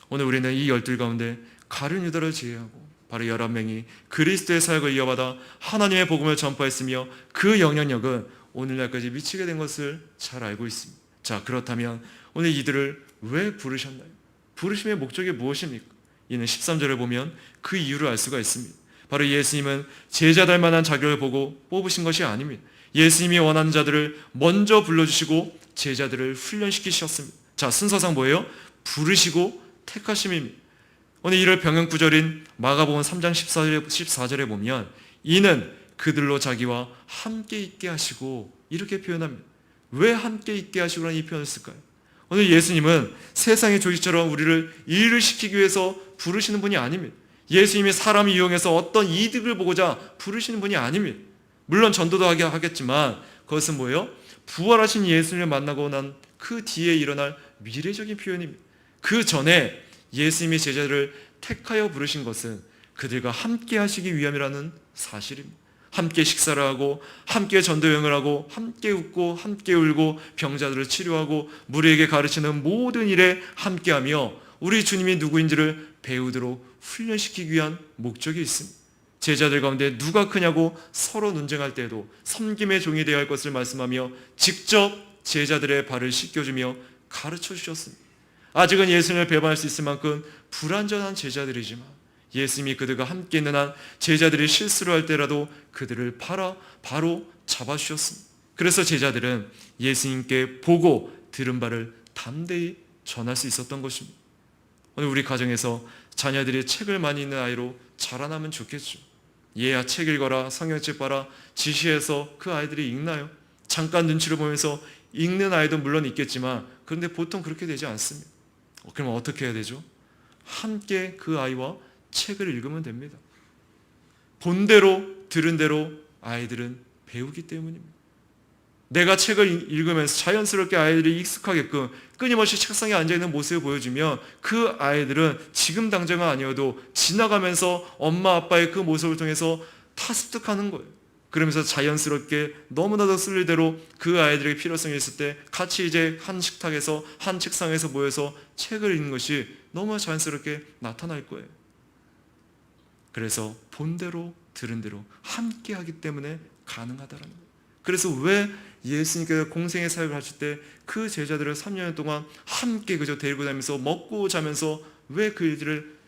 [SPEAKER 1] 오늘 우리는 이 열둘 가운데 가룟 유다를 제외하고 바로 11명이 그리스도의 사역을 이어받아 하나님의 복음을 전파했으며 그 영향력은 오늘날까지 미치게 된 것을 잘 알고 있습니다. 자, 그렇다면 오늘 이들을 왜 부르셨나요? 부르심의 목적이 무엇입니까? 이는 13절을 보면 그 이유를 알 수가 있습니다. 바로 예수님은 제자될 만한 자격을 보고 뽑으신 것이 아닙니다. 예수님이 원하는 자들을 먼저 불러주시고 제자들을 훈련시키셨습니다. 자, 순서상 뭐예요? 부르시고 택하심입니다. 오늘 이를 병행구절인 마가복음 3장 14절에 보면 이는 그들로 자기와 함께 있게 하시고 이렇게 표현합니다. 왜 함께 있게 하시고라는 이 표현을 쓸까요? 오늘 예수님은 세상의 조직처럼 우리를 일을 시키기 위해서 부르시는 분이 아닙니다. 예수님이 사람을 이용해서 어떤 이득을 보고자 부르시는 분이 아닙니다. 물론 전도도 하겠지만 그것은 뭐예요? 부활하신 예수님을 만나고 난 그 뒤에 일어날 미래적인 표현입니다. 그 전에 예수님이 제자들을 택하여 부르신 것은 그들과 함께 하시기 위함이라는 사실입니다. 함께 식사를 하고 함께 전도여행을 하고 함께 웃고 함께 울고 병자들을 치료하고 무리에게 가르치는 모든 일에 함께하며 우리 주님이 누구인지를 배우도록 훈련시키기 위한 목적이 있습니다. 제자들 가운데 누가 크냐고 서로 논쟁할 때에도 섬김의 종이 되어야 할 것을 말씀하며 직접 제자들의 발을 씻겨주며 가르쳐 주셨습니다. 아직은 예수님을 배반할 수 있을 만큼 불완전한 제자들이지만 예수님이 그들과 함께 있는 한 제자들이 실수를 할 때라도 그들을 바로 잡아주셨습니다. 그래서 제자들은 예수님께 보고 들은 바를 담대히 전할 수 있었던 것입니다. 오늘 우리 가정에서 자녀들이 책을 많이 읽는 아이로 자라나면 좋겠죠. 얘야 책 읽어라, 성경책 봐라 지시해서 그 아이들이 읽나요? 잠깐 눈치를 보면서 읽는 아이도 물론 있겠지만 그런데 보통 그렇게 되지 않습니다. 그럼 어떻게 해야 되죠? 함께 그 아이와 책을 읽으면 됩니다. 본 대로 들은 대로 아이들은 배우기 때문입니다. 내가 책을 읽으면서 자연스럽게 아이들이 익숙하게끔 끊임없이 책상에 앉아있는 모습을 보여주면 그 아이들은 지금 당장은 아니어도 지나가면서 엄마 아빠의 그 모습을 통해서 다 습득하는 거예요. 그러면서 자연스럽게 너무나도 쓸 대로 그 아이들에게 필요성이 있을 때 같이 이제 한 식탁에서 한 책상에서 모여서 책을 읽는 것이 너무 자연스럽게 나타날 거예요. 그래서 본대로 들은 대로 함께 하기 때문에 가능하다라는 거예요. 그래서 왜 예수님께서 공생의 사역을 하실 때 그 제자들을 3년 동안 함께 그저 데리고 다니면서 먹고 자면서 왜 그 일들을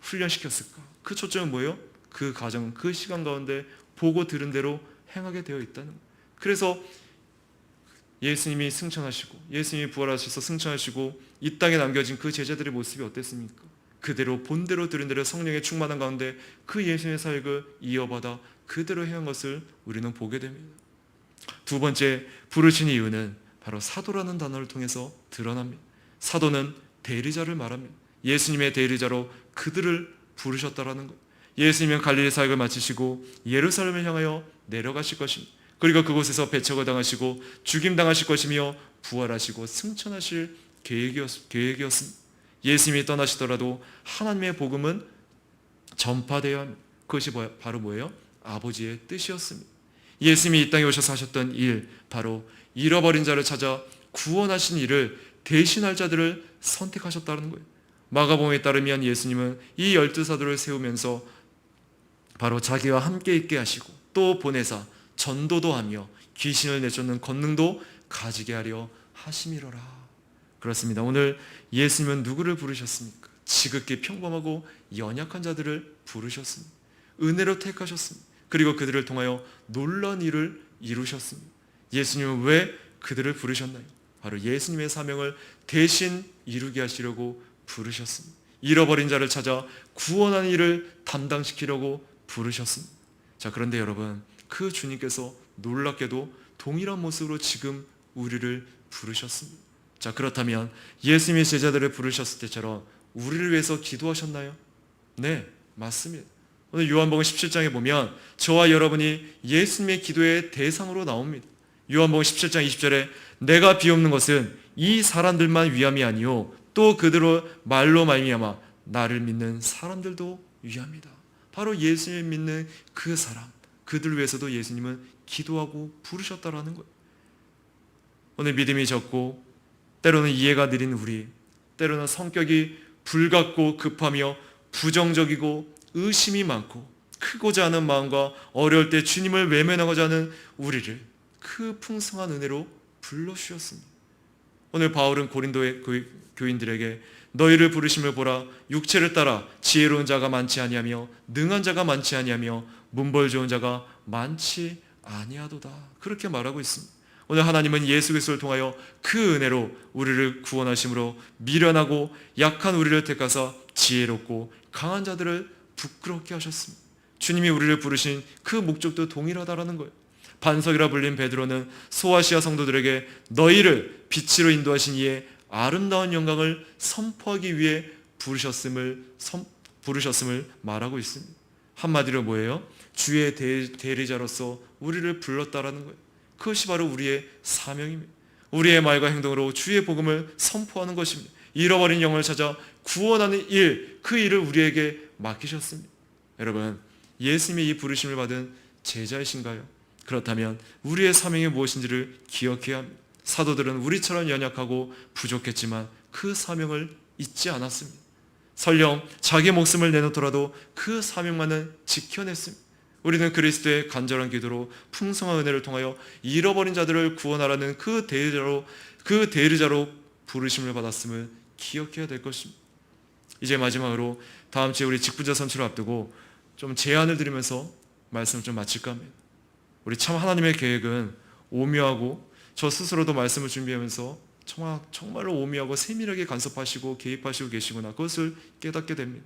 [SPEAKER 1] 훈련시켰을까? 그 초점은 뭐예요? 그 과정, 그 시간 가운데 보고 들은 대로 행하게 되어 있다는 거예요. 그래서 예수님이 승천하시고 예수님이 부활하셔서 승천하시고 이 땅에 남겨진 그 제자들의 모습이 어땠습니까? 그대로 본대로 들은 대로 성령의 충만한 가운데 그 예수님의 사역을 이어받아 그대로 행한 것을 우리는 보게 됩니다. 두 번째, 부르신 이유는 바로 사도라는 단어를 통해서 드러납니다. 사도는 대리자를 말합니다. 예수님의 대리자로 그들을 부르셨다라는 것. 예수님은 갈릴리 사역을 마치시고 예루살렘을 향하여 내려가실 것입니다. 그리고 그곳에서 배척을 당하시고 죽임당하실 것이며 부활하시고 승천하실 계획이었습니다. 예수님이 떠나시더라도 하나님의 복음은 전파되어야 합니다. 그것이 바로 뭐예요? 아버지의 뜻이었습니다. 예수님이 이 땅에 오셔서 하셨던 일, 바로 잃어버린 자를 찾아 구원하신 일을 대신할 자들을 선택하셨다는 거예요. 마가복음에 따르면 예수님은 이 12사도를 세우면서 바로 자기와 함께 있게 하시고 또 보내사 전도도 하며 귀신을 내쫓는 권능도 가지게 하려 하심이로라. 그렇습니다. 오늘 예수님은 누구를 부르셨습니까? 지극히 평범하고 연약한 자들을 부르셨습니다. 은혜로 택하셨습니다. 그리고 그들을 통하여 놀라운 일을 이루셨습니다. 예수님은 왜 그들을 부르셨나요? 바로 예수님의 사명을 대신 이루게 하시려고 부르셨습니다. 잃어버린 자를 찾아 구원하는 일을 담당시키려고 부르셨습니다. 자, 그런데 여러분, 그 주님께서 놀랍게도 동일한 모습으로 지금 우리를 부르셨습니다. 자, 그렇다면 예수님의 제자들을 부르셨을 때처럼 우리를 위해서 기도하셨나요? 네, 맞습니다. 오늘 요한복음 17장에 보면 저와 여러분이 예수님의 기도의 대상으로 나옵니다. 요한복음 17장 20절에 내가 비옵는 것은 이 사람들만 위함이 아니요 또 그대로 말로 말미암아 나를 믿는 사람들도 위함이다. 바로 예수님을 믿는 그 사람, 그들 위해서도 예수님은 기도하고 부르셨다라는 거예요. 오늘 믿음이 적고 때로는 이해가 느린 우리, 때로는 성격이 불같고 급하며 부정적이고 의심이 많고 크고자 하는 마음과 어려울 때 주님을 외면하고자 하는 우리를 그 풍성한 은혜로 불러주셨습니다. 오늘 바울은 고린도의 교인들에게 너희를 부르심을 보라 육체를 따라 지혜로운 자가 많지 아니하며 능한 자가 많지 아니하며 문벌 좋은 자가 많지 아니하도다. 그렇게 말하고 있습니다. 오늘 하나님은 예수 그리스도를 통하여 그 은혜로 우리를 구원하심으로 미련하고 약한 우리를 택하사 지혜롭고 강한 자들을 부끄럽게 하셨습니다. 주님이 우리를 부르신 그 목적도 동일하다라는 거예요. 반석이라 불린 베드로는 소아시아 성도들에게 너희를 빛으로 인도하신 이의 아름다운 영광을 선포하기 위해 부르셨음을 말하고 있습니다. 한마디로 뭐예요? 주의 대리자로서 우리를 불렀다라는 거예요. 그것이 바로 우리의 사명입니다. 우리의 말과 행동으로 주의 복음을 선포하는 것입니다. 잃어버린 영을 찾아 구원하는 일, 그 일을 우리에게 맡기셨습니다. 여러분, 예수님의 이 부르심을 받은 제자이신가요? 그렇다면 우리의 사명이 무엇인지를 기억해야 합니다. 사도들은 우리처럼 연약하고 부족했지만 그 사명을 잊지 않았습니다. 설령 자기 목숨을 내놓더라도 그 사명만은 지켜냈습니다. 우리는 그리스도의 간절한 기도로 풍성한 은혜를 통하여 잃어버린 자들을 구원하라는 그 대리자로 부르심을 받았음을 기억해야 될 것입니다. 이제 마지막으로 다음 주에 우리 직분자 선출을 앞두고 좀 제안을 드리면서 말씀을 좀 마칠까 합니다. 우리 참 하나님의 계획은 오묘하고 저 스스로도 말씀을 준비하면서 정말로 오묘하고 세밀하게 간섭하시고 개입하시고 계시구나, 그것을 깨닫게 됩니다.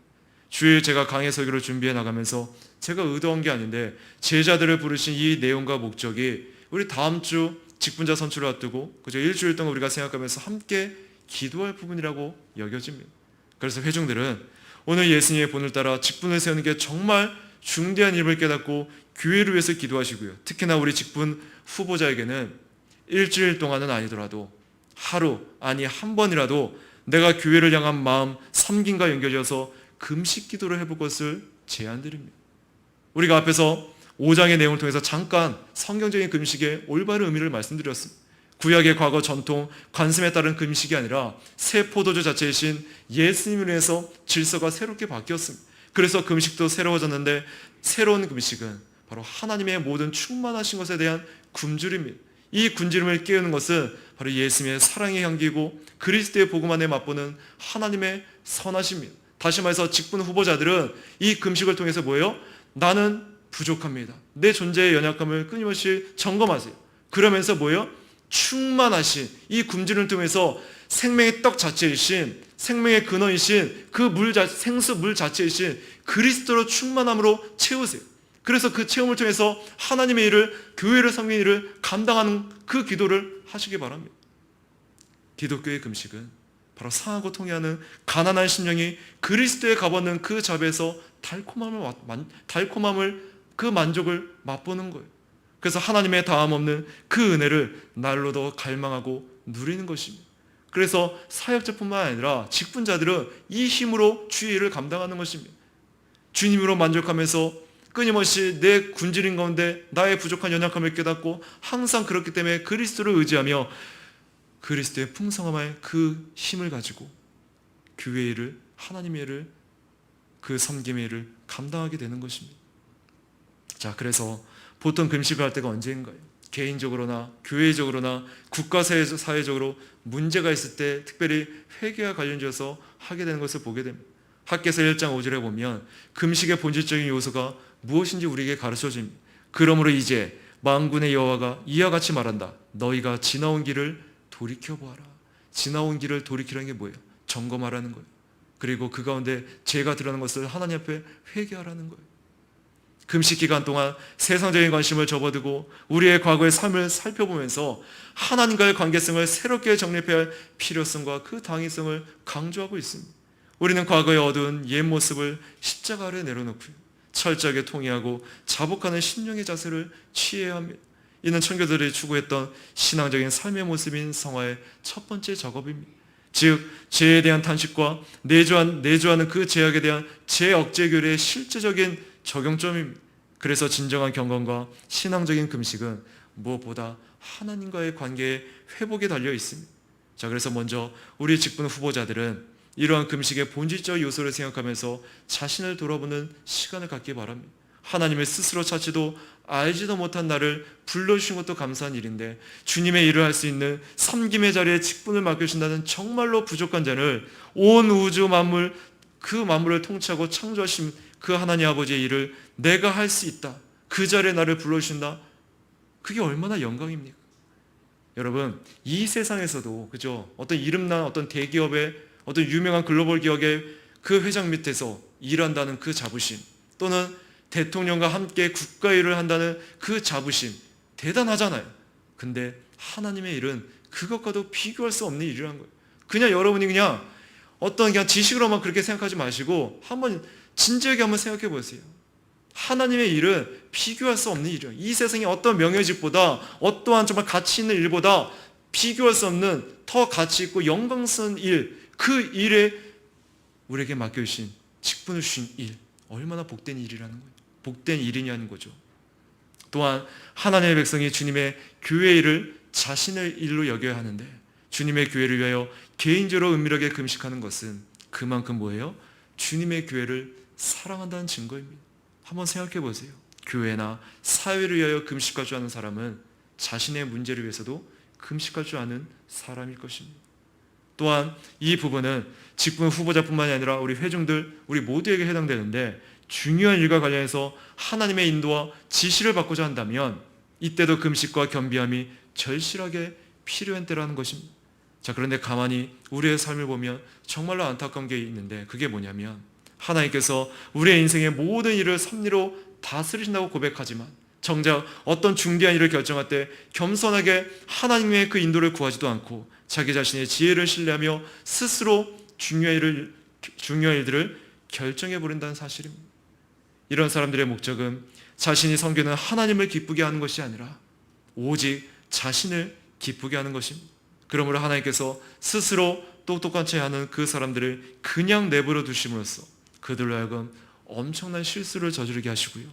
[SPEAKER 1] 주일 제가 강해 설교를 준비해 나가면서 제가 의도한 게 아닌데 제자들을 부르신 이 내용과 목적이 우리 다음 주 직분자 선출을 앞두고 그저 일주일 동안 우리가 생각하면서 함께 기도할 부분이라고 여겨집니다. 그래서 회중들은 오늘 예수님의 본을 따라 직분을 세우는 게 정말 중대한 일을 깨닫고 교회를 위해서 기도하시고요. 특히나 우리 직분 후보자에게는 일주일 동안은 아니더라도 하루, 아니 한 번이라도 내가 교회를 향한 마음, 섬김과 연결해서 금식 기도를 해볼 것을 제안드립니다. 우리가 앞에서 5장의 내용을 통해서 잠깐 성경적인 금식의 올바른 의미를 말씀드렸습니다. 구약의 과거 전통, 관습에 따른 금식이 아니라 새 포도주 자체이신 예수님을 위해서 질서가 새롭게 바뀌었습니다. 그래서 금식도 새로워졌는데 새로운 금식은 바로 하나님의 모든 충만하신 것에 대한 굶주림입니다. 이 굶주림을 깨우는 것은 바로 예수님의 사랑의 향기고 그리스도의 복음 안에 맛보는 하나님의 선하심입니다. 다시 말해서 직분 후보자들은 이 금식을 통해서 뭐예요? 나는 부족합니다. 내 존재의 연약함을 끊임없이 점검하세요. 그러면서 뭐예요? 충만하신 이 굶주림을 통해서 생명의 떡 자체이신, 생명의 근원이신 그 생수 물 자체이신 그리스도로 충만함으로 채우세요. 그래서 그 체험을 통해서 하나님의 일을, 교회를 섬기는 일을 감당하는 그 기도를 하시기 바랍니다. 기독교의 금식은 바로 상하고 통해하는 가난한 심령이 그리스도에 가보는 그 잡에서 달콤함을 그 만족을 맛보는 거예요. 그래서 하나님의 다함 없는 그 은혜를 날로 더 갈망하고 누리는 것입니다. 그래서 사역자뿐만 아니라 직분자들은 이 힘으로 주의 일을 감당하는 것입니다. 주님으로 만족하면서 끊임없이 내 굶주린 가운데 나의 부족한 연약함을 깨닫고 항상 그렇기 때문에 그리스도를 의지하며 그리스도의 풍성함의 그 힘을 가지고 교회의 일을, 하나님의 일을, 그 섬김의 일을 감당하게 되는 것입니다. 자, 그래서 보통 금식을 할 때가 언제인가요? 개인적으로나 교회적으로나 국가사회적으로 문제가 있을 때 특별히 회개와 관련지어서 하게 되는 것을 보게 됩니다. 학개서 1장 5절에 보면 금식의 본질적인 요소가 무엇인지 우리에게 가르쳐 줍니다. 그러므로 이제 만군의 여호와가 이와 같이 말한다. 너희가 지나온 길을 돌이켜보아라. 지나온 길을 돌이키라는 게 뭐예요? 점검하라는 거예요. 그리고 그 가운데 죄가 드러나는 것을 하나님 앞에 회개하라는 거예요. 금식 기간 동안 세상적인 관심을 접어두고 우리의 과거의 삶을 살펴보면서 하나님과의 관계성을 새롭게 정립해야 할 필요성과 그 당위성을 강조하고 있습니다. 우리는 과거의 어두운 옛 모습을 십자가 아래 내려놓고요, 철저하게 통회하고 자복하는 심령의 자세를 취해야 합니다. 이는 청교도들이 추구했던 신앙적인 삶의 모습인 성화의 첫 번째 작업입니다. 즉 죄에 대한 탄식과 내주하는 그 죄악에 대한 죄억제 교리의 실제적인 적용점입니다. 그래서 진정한 경건과 신앙적인 금식은 무엇보다 하나님과의 관계의 회복에 달려 있습니다. 자, 그래서 먼저 우리 직분 후보자들은 이러한 금식의 본질적 요소를 생각하면서 자신을 돌아보는 시간을 갖기 바랍니다. 하나님을 스스로 찾지도 알지도 못한 나를 불러주신 것도 감사한 일인데 주님의 일을 할 수 있는 섬김의 자리에 직분을 맡겨주신다는 정말로 부족한 자를 온 우주 만물 그 만물을 통치하고 창조하신 그 하나님 아버지의 일을 내가 할 수 있다. 그 자리에 나를 불러주신다. 그게 얼마나 영광입니까? 여러분, 이 세상에서도 그죠? 어떤 이름난 어떤 대기업의 어떤 유명한 글로벌 기업의 그 회장 밑에서 일한다는 그 자부심, 또는 대통령과 함께 국가 일을 한다는 그 자부심 대단하잖아요. 근데 하나님의 일은 그것과도 비교할 수 없는 일이라는 거예요. 그냥 여러분이 그냥 어떤 그냥 지식으로만 그렇게 생각하지 마시고 한번 진지하게 한번 생각해 보세요. 하나님의 일은 비교할 수 없는 일이에요. 이 세상의 어떤 명예직보다 어떠한 정말 가치 있는 일보다 비교할 수 없는 더 가치 있고 영광스러운 일, 그 일에 우리에게 맡겨주신 직분을 주신 일, 얼마나 복된 일이라는 거예요. 복된 일이냐는 거죠. 또한 하나님의 백성이 주님의 교회 일을 자신의 일로 여겨야 하는데 주님의 교회를 위하여 개인적으로 은밀하게 금식하는 것은 그만큼 뭐예요? 주님의 교회를 사랑한다는 증거입니다. 한번 생각해 보세요. 교회나 사회를 위하여 금식할 줄 아는 사람은 자신의 문제를 위해서도 금식할 줄 아는 사람일 것입니다. 또한 이 부분은 직분 후보자뿐만이 아니라 우리 회중들, 우리 모두에게 해당되는데 중요한 일과 관련해서 하나님의 인도와 지시를 받고자 한다면 이때도 금식과 겸비함이 절실하게 필요한 때라는 것입니다. 자, 그런데 가만히 우리의 삶을 보면 정말로 안타까운 게 있는데 그게 뭐냐면 하나님께서 우리의 인생의 모든 일을 섭리로 다스리신다고 고백하지만 정작 어떤 중대한 일을 결정할 때 겸손하게 하나님의 그 인도를 구하지도 않고 자기 자신의 지혜를 신뢰하며 스스로 중요한 일들을 결정해버린다는 사실입니다. 이런 사람들의 목적은 자신이 섬기는 하나님을 기쁘게 하는 것이 아니라 오직 자신을 기쁘게 하는 것입니다. 그러므로 하나님께서 스스로 똑똑한 채 하는 그 사람들을 그냥 내버려 두심으로써 그들로 하여금 엄청난 실수를 저지르게 하시고요,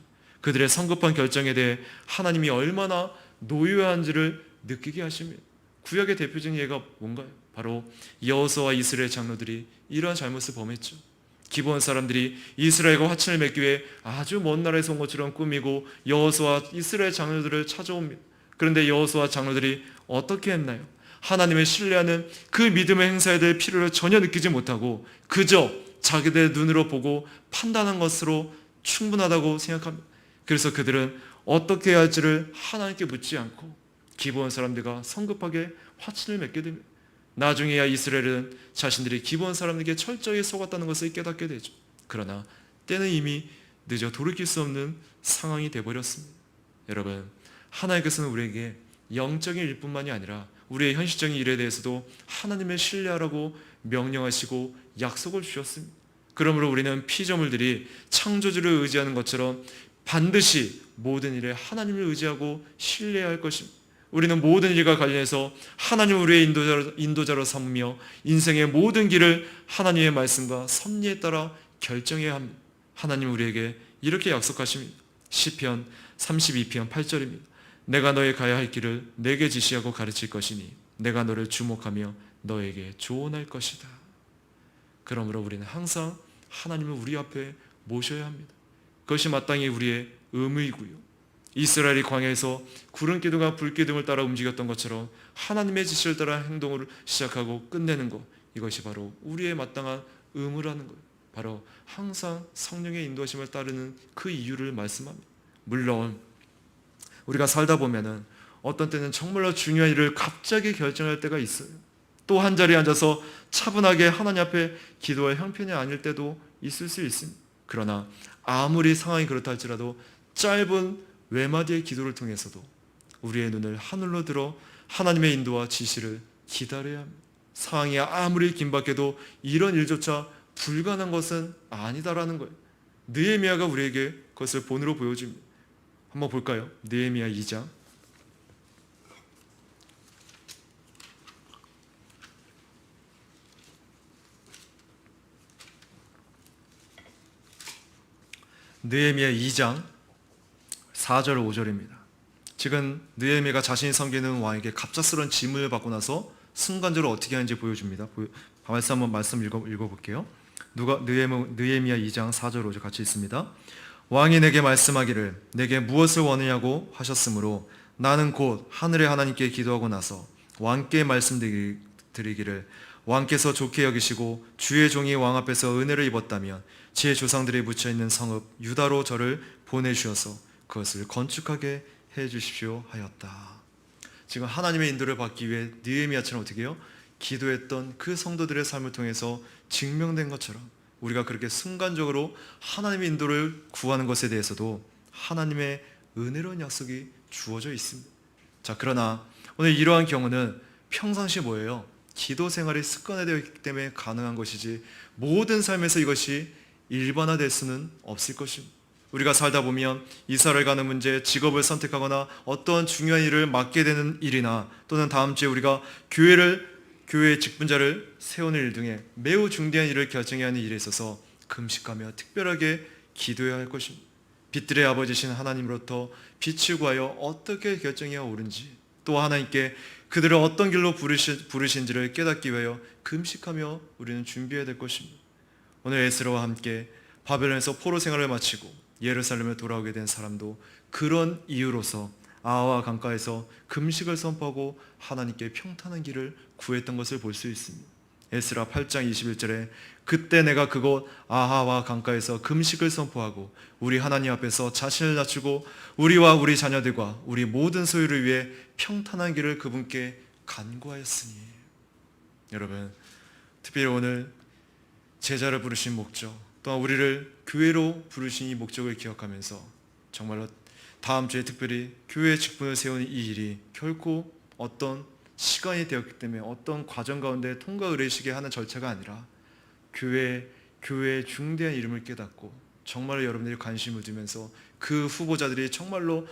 [SPEAKER 1] 그들의 성급한 결정에 대해 하나님이 얼마나 노여한지를 느끼게 하십니다. 구약의 대표적인 예가 뭔가요? 바로 여호수아와 이스라엘 장로들이 이러한 잘못을 범했죠. 기브온 사람들이 이스라엘과 화친을 맺기 위해 아주 먼 나라에서 온 것처럼 꾸미고 여호수아와 이스라엘 장로들을 찾아옵니다. 그런데 여호수아와 장로들이 어떻게 했나요? 하나님을 신뢰하는 그 믿음의 행사에 대해 필요를 전혀 느끼지 못하고 그저 자기들의 눈으로 보고 판단한 것으로 충분하다고 생각합니다. 그래서 그들은 어떻게 해야 할지를 하나님께 묻지 않고 기브온 사람들과 성급하게 화친을 맺게 됩니다. 나중에야 이스라엘은 자신들이 기브온 사람들에게 철저히 속았다는 것을 깨닫게 되죠. 그러나 때는 이미 늦어 돌이킬 수 없는 상황이 되어버렸습니다. 여러분, 하나님께서는 우리에게 영적인 일뿐만이 아니라 우리의 현실적인 일에 대해서도 하나님을 신뢰하라고 명령하시고 약속을 주셨습니다. 그러므로 우리는 피조물들이 창조주를 의지하는 것처럼 반드시 모든 일에 하나님을 의지하고 신뢰해야 할 것입니다. 우리는 모든 일과 관련해서 하나님을 우리의 인도자로 삼으며 인생의 모든 길을 하나님의 말씀과 섭리에 따라 결정해야 합니다. 하나님은 우리에게 이렇게 약속하십니다. 시편 32편 8절입니다. 내가 너의 가야 할 길을 내게 지시하고 가르칠 것이니 내가 너를 주목하며 너에게 조언할 것이다. 그러므로 우리는 항상 하나님을 우리 앞에 모셔야 합니다. 그것이 마땅히 우리의 의무이고요. 이스라엘이 광야에서 구름 기둥과 불 기둥을 따라 움직였던 것처럼 하나님의 지시를 따라 행동을 시작하고 끝내는 것, 이것이 바로 우리의 마땅한 의무라는 거예요. 바로 항상 성령의 인도하심을 따르는 그 이유를 말씀합니다. 물론 우리가 살다 보면은 어떤 때는 정말로 중요한 일을 갑자기 결정할 때가 있어요. 또 한 자리에 앉아서 차분하게 하나님 앞에 기도할 형편이 아닐 때도 있을 수 있습니다. 그러나 아무리 상황이 그렇다 할지라도 짧은 외마디의 기도를 통해서도 우리의 눈을 하늘로 들어 하나님의 인도와 지시를 기다려야 합니다. 상황이 아무리 긴박해도 이런 일조차 불가능한 것은 아니다라는 거예요. 느헤미야가 우리에게 그것을 본으로 보여줍니다. 한번 볼까요? 느헤미야 2장. 느헤미야 2장 4절 5절입니다. 지금 느헤미야가 자신이 섬기는 왕에게 갑작스러운 질문을 받고 나서 순간적으로 어떻게 하는지 보여줍니다. 말씀 읽어볼게요. 느헤미야 2장 4절 5절 같이 있습니다. 왕이 내게 말씀하기를 내게 무엇을 원하냐고 하셨으므로 나는 곧 하늘의 하나님께 기도하고 나서 왕께 말씀드리기를 왕께서 좋게 여기시고 주의 종이 왕 앞에서 은혜를 입었다면 제 조상들이 묻혀있는 성읍 유다로 저를 보내주셔서 그것을 건축하게 해주십시오 하였다. 지금 하나님의 인도를 받기 위해 느헤미야처럼 어떻게 해요? 기도했던 그 성도들의 삶을 통해서 증명된 것처럼 우리가 그렇게 순간적으로 하나님의 인도를 구하는 것에 대해서도 하나님의 은혜로운 약속이 주어져 있습니다. 자, 그러나 오늘 이러한 경우는 평상시 뭐예요? 기도 생활이 습관화되어 있기 때문에 가능한 것이지 모든 삶에서 이것이 일반화될 수는 없을 것입니다. 우리가 살다 보면 이사를 가는 문제, 직업을 선택하거나 어떤 중요한 일을 맡게 되는 일이나 또는 다음 주에 우리가 교회의 직분자를 세우는 일 등의 매우 중대한 일을 결정해야 하는 일에 있어서 금식하며 특별하게 기도해야 할 것입니다. 빛들의 아버지신 하나님으로부터 빛을 구하여 어떻게 결정해야 옳은지 또 하나님께 그들을 어떤 길로 부르신지를 깨닫기 위하여 금식하며 우리는 준비해야 될 것입니다. 오늘 에스라와 함께 바벨론에서 포로 생활을 마치고 예루살렘에 돌아오게 된 사람도 그런 이유로서 아하와 강가에서 금식을 선포하고 하나님께 평탄한 길을 구했던 것을 볼 수 있습니다. 에스라 8장 21절에 그때 내가 그곳 아하와 강가에서 금식을 선포하고 우리 하나님 앞에서 자신을 낮추고 우리와 우리 자녀들과 우리 모든 소유를 위해 평탄한 길을 그분께 간구하였으니. 여러분, 특별히 오늘 제자를 부르신 목적 또한 우리를 교회로 부르신 이 목적을 기억하면서 정말로 다음 주에 특별히 교회의 직분을 세우는 이 일이 결코 어떤 시간이 되었기 때문에 어떤 과정 가운데 통과 의례식에 하는 절차가 아니라 교회의 중대한 이름을 깨닫고 정말로 여러분들이 관심을 두면서 그 후보자들이 정말로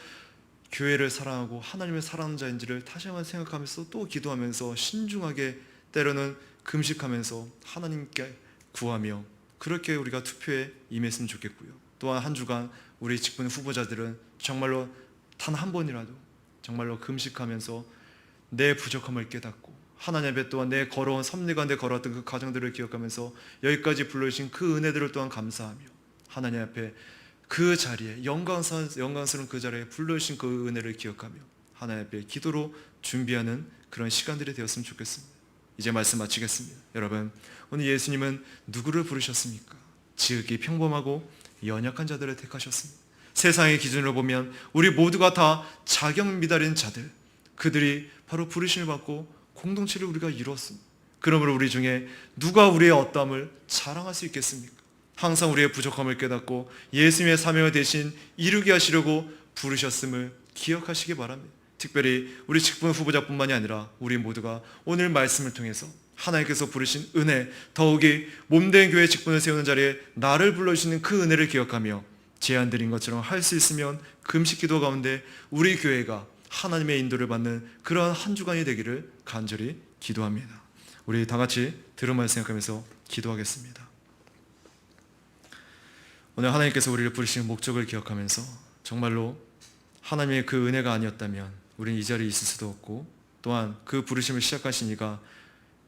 [SPEAKER 1] 교회를 사랑하고 하나님을 사랑하는 자인지를 다시 한번 생각하면서 또 기도하면서 신중하게 때로는 금식하면서 하나님께 구하며 그렇게 우리가 투표에 임했으면 좋겠고요. 또한 한 주간 우리 직분 후보자들은 정말로 단 한 번이라도 정말로 금식하면서 내 부족함을 깨닫고 하나님 앞에 또한 내 걸어온 섭리 가운데 걸어왔던 그 과정들을 기억하면서 여기까지 불러주신 그 은혜들을 또한 감사하며 하나님 앞에 그 자리에 영광스러운 그 자리에 불러주신 그 은혜를 기억하며 하나님 앞에 기도로 준비하는 그런 시간들이 되었으면 좋겠습니다. 이제 말씀 마치겠습니다. 여러분, 오늘 예수님은 누구를 부르셨습니까? 지극히 평범하고 연약한 자들을 택하셨습니다. 세상의 기준으로 보면 우리 모두가 다 자격 미달인 자들, 그들이 바로 부르심을 받고 공동체를 우리가 이루었습니다. 그러므로 우리 중에 누가 우리의 어떠함을 자랑할 수 있겠습니까? 항상 우리의 부족함을 깨닫고 예수님의 사명을 대신 이루게 하시려고 부르셨음을 기억하시기 바랍니다. 특별히 우리 직분 후보자뿐만이 아니라 우리 모두가 오늘 말씀을 통해서 하나님께서 부르신 은혜, 더욱이 몸된 교회 직분을 세우는 자리에 나를 불러주시는 그 은혜를 기억하며 제안드린 것처럼 할 수 있으면 금식기도 가운데 우리 교회가 하나님의 인도를 받는 그러한 한 주간이 되기를 간절히 기도합니다. 우리 다 같이 들은 말씀 생각하면서 기도하겠습니다. 오늘 하나님께서 우리를 부르시는 목적을 기억하면서 정말로 하나님의 그 은혜가 아니었다면 우리는 이 자리에 있을 수도 없고, 또한 그 부르심을 시작하신 이가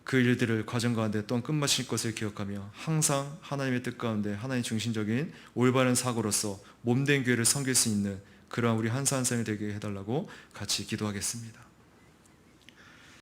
[SPEAKER 1] 그 일들을 과정 가운데 또한 끝마칠 것을 기억하며 항상 하나님의 뜻 가운데 하나님 중심적인 올바른 사고로서 몸된 교회를 섬길 수 있는 그러한 우리 한 사람 되게 해달라고 같이 기도하겠습니다.